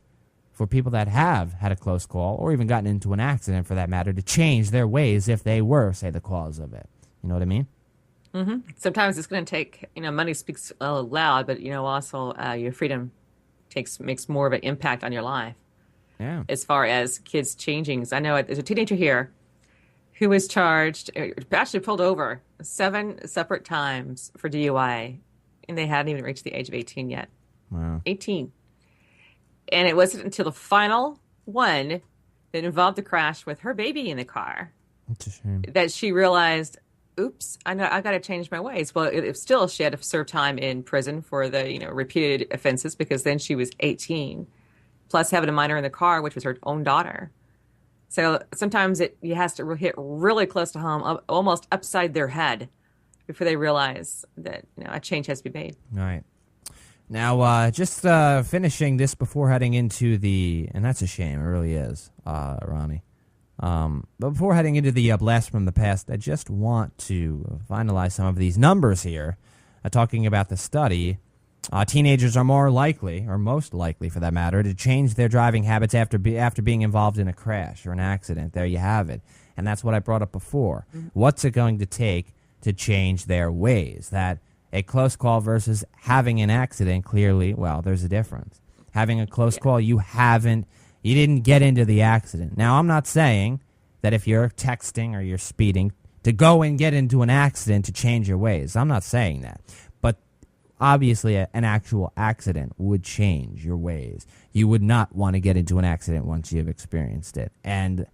for people that have had a close call or even gotten into an accident, for that matter, to change their ways if they were, say, the cause of it? You know what I mean? Sometimes it's going to take, money speaks loud, but, also your freedom makes more of an impact on your life. Yeah. As far as kids changing. I know there's a teenager here who was actually pulled over 7 separate times for DUI, and they hadn't even reached the age of 18 yet. Wow. 18. And it wasn't until the final one that involved the crash with her baby in the car It's a shame. that she realized, oops, I got to change my ways. Well, if still she had to serve time in prison for the repeated offenses, because then she was 18, plus having a minor in the car, which was her own daughter. So sometimes you has to hit really close to home, almost upside their head, before they realize that a change has to be made. All right. Now, just finishing this before heading into and that's a shame, it really is, Ronnie. But before heading into the blast from the past, I just want to finalize some of these numbers here, talking about the study. Teenagers are more likely, or most likely for that matter, to change their driving habits after being involved in a crash or an accident. There you have it. And that's what I brought up before. What's it going to take to change their ways? That a close call versus having an accident, clearly, there's a difference. Having a close call, you didn't get into the accident. Now, I'm not saying that if you're texting or you're speeding, to go and get into an accident to change your ways. I'm not saying that. But obviously, an actual accident would change your ways. You would not want to get into an accident once you've experienced it. And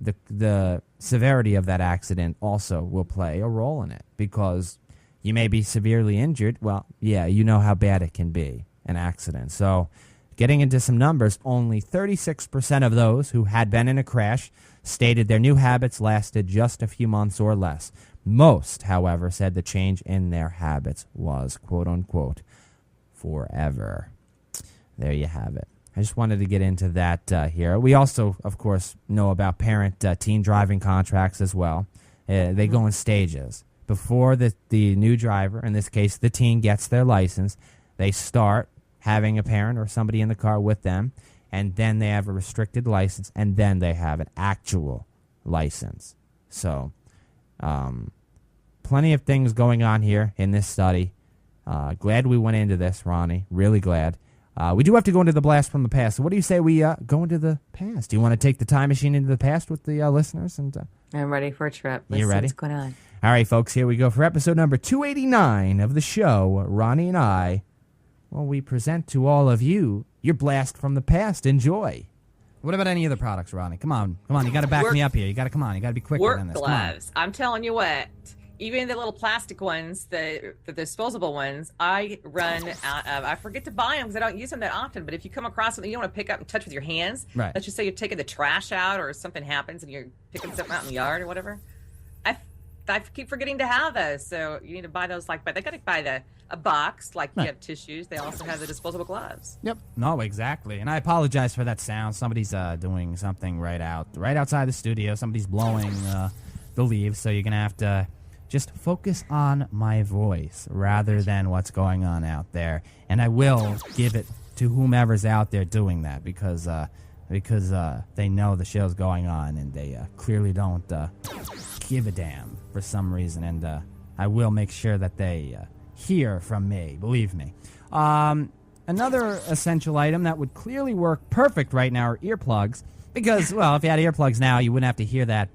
the severity of that accident also will play a role in it, because you may be severely injured. Well, yeah, you know how bad it can be, an accident. So getting into some numbers, only 36% of those who had been in a crash stated their new habits lasted just a few months or less. Most, however, said the change in their habits was, quote unquote, forever. There you have it. I just wanted to get into that here. We also, of course, know about parent-teen driving contracts as well. They go in stages. Before the new driver, in this case the teen, gets their license, they start having a parent or somebody in the car with them, and then they have a restricted license, and then they have an actual license. So plenty of things going on here in this study. Glad we went into this, Ronnie. Really glad. We do have to go into the blast from the past. So what do you say we go into the past? Do you want to take the time machine into the past with the listeners? And I'm ready for a trip. You ready? What's going on? All right, folks, here we go for episode number 289 of the show. Ronnie and I, well, we present to all of you your blast from the past. Enjoy. What about any of the products, Ronnie? Come on. You got to back me up here. You got to come on. You got to be quicker than this. Work gloves. I'm telling you what. Even the little plastic ones, the disposable ones, I run out of. I forget to buy them because I don't use them that often. But if you come across something you don't want to pick up and touch with your hands, right. Let's just say you're taking the trash out or something happens and you're picking something out in the yard or whatever. I keep forgetting to have those. So you need to buy those. But they got to buy a box like you have tissues. They also have the disposable gloves. Yep. No, exactly. And I apologize for that sound. Somebody's doing something right outside the studio. Somebody's blowing the leaves. So you're gonna have to just focus on my voice rather than what's going on out there. And I will give it to whomever's out there doing that because they know the show's going on and they clearly don't give a damn for some reason. And I will make sure that they hear from me, believe me. Another essential item that would clearly work perfect right now are earplugs because, well, if you had earplugs now, you wouldn't have to hear that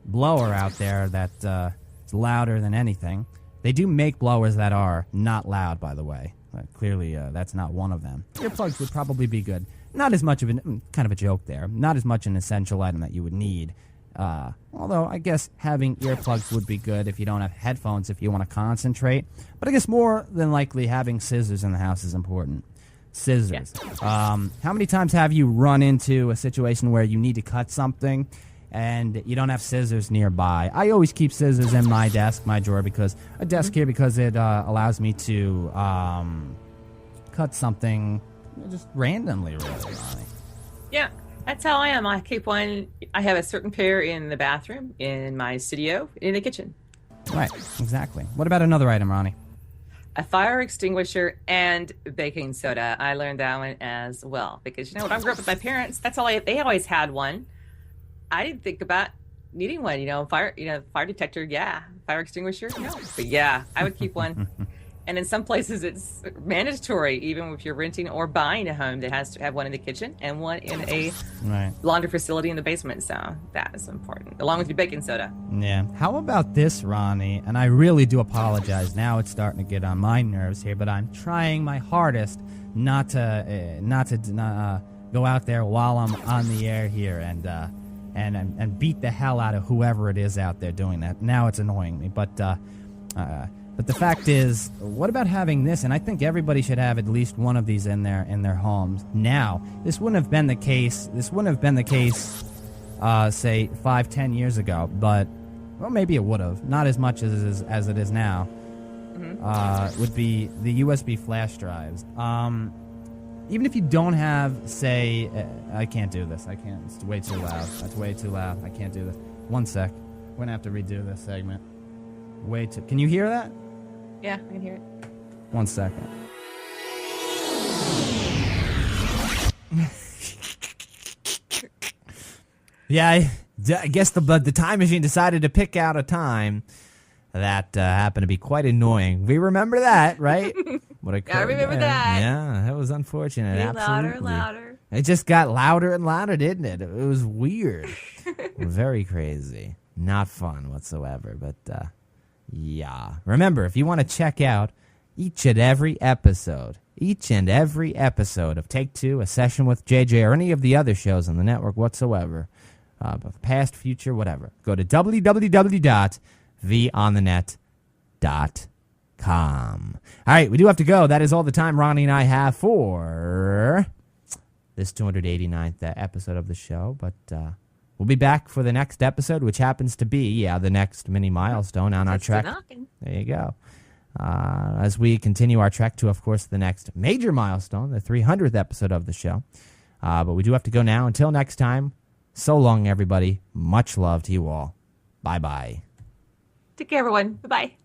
blower out there that it's louder than anything. They do make blowers that are not loud, by the way. But clearly, that's not one of them. Earplugs would probably be good. Not as much of kind of a joke there. Not as much an essential item that you would need. Although I guess having earplugs would be good if you don't have headphones, if you want to concentrate. But I guess more than likely having scissors in the house is important. Scissors. Yeah. How many times have you run into a situation where you need to cut something and you don't have scissors nearby? I always keep scissors in my desk, my drawer, because it allows me to cut something just randomly, really. Yeah, that's how I am. I keep one. I have a certain pair in the bathroom, in my studio, in the kitchen. Right, exactly. What about another item, Ronnie? A fire extinguisher and baking soda. I learned that one as well because when I grew up with my parents, that's all they always had one. I didn't think about needing one. Fire detector, yeah. Fire extinguisher, no. But yeah, I would keep one. And in some places, it's mandatory, even if you're renting or buying a home that has to have one in the kitchen and one in a laundry facility in the basement. So that is important, along with your baking soda. Yeah. How about this, Ronnie? And I really do apologize. Now it's starting to get on my nerves here, but I'm trying my hardest not to go out there while I'm on the air here and beat the hell out of whoever it is out there doing that. Now it's annoying me, but the fact is, what about having this? And I think everybody should have at least one of these in their homes. Now, this wouldn't have been the case. Say 5-10 years ago, but well, maybe it would have. Not as much as it is now. Mm-hmm. Would be the USB flash drives. Even if you don't have, say, I can't do this. I can't. It's way too loud. That's way too loud. I can't do this. One sec. We're gonna have to redo this segment. Can you hear that? Yeah, I can hear it. 1 second. Yeah, I guess the time machine decided to pick out a time that happened to be quite annoying. We remember that, right? I remember that. Yeah, that was unfortunate. Absolutely. Louder. It just got louder and louder, didn't it? It was weird. Very crazy. Not fun whatsoever, but yeah. Remember, if you want to check out each and every episode of Take Two, A Session with JJ, or any of the other shows on the network whatsoever, past, future, whatever. Go to www.theonthenet.com. All right, we do have to go. That is all the time Ronnie and I have for this 289th episode of the show. But we'll be back for the next episode, which happens to be, the next mini milestone on our trek. There you go. As we continue our trek to, of course, the next major milestone, the 300th episode of the show. But we do have to go now. Until next time, so long, everybody. Much love to you all. Bye-bye. Take care, everyone. Bye-bye.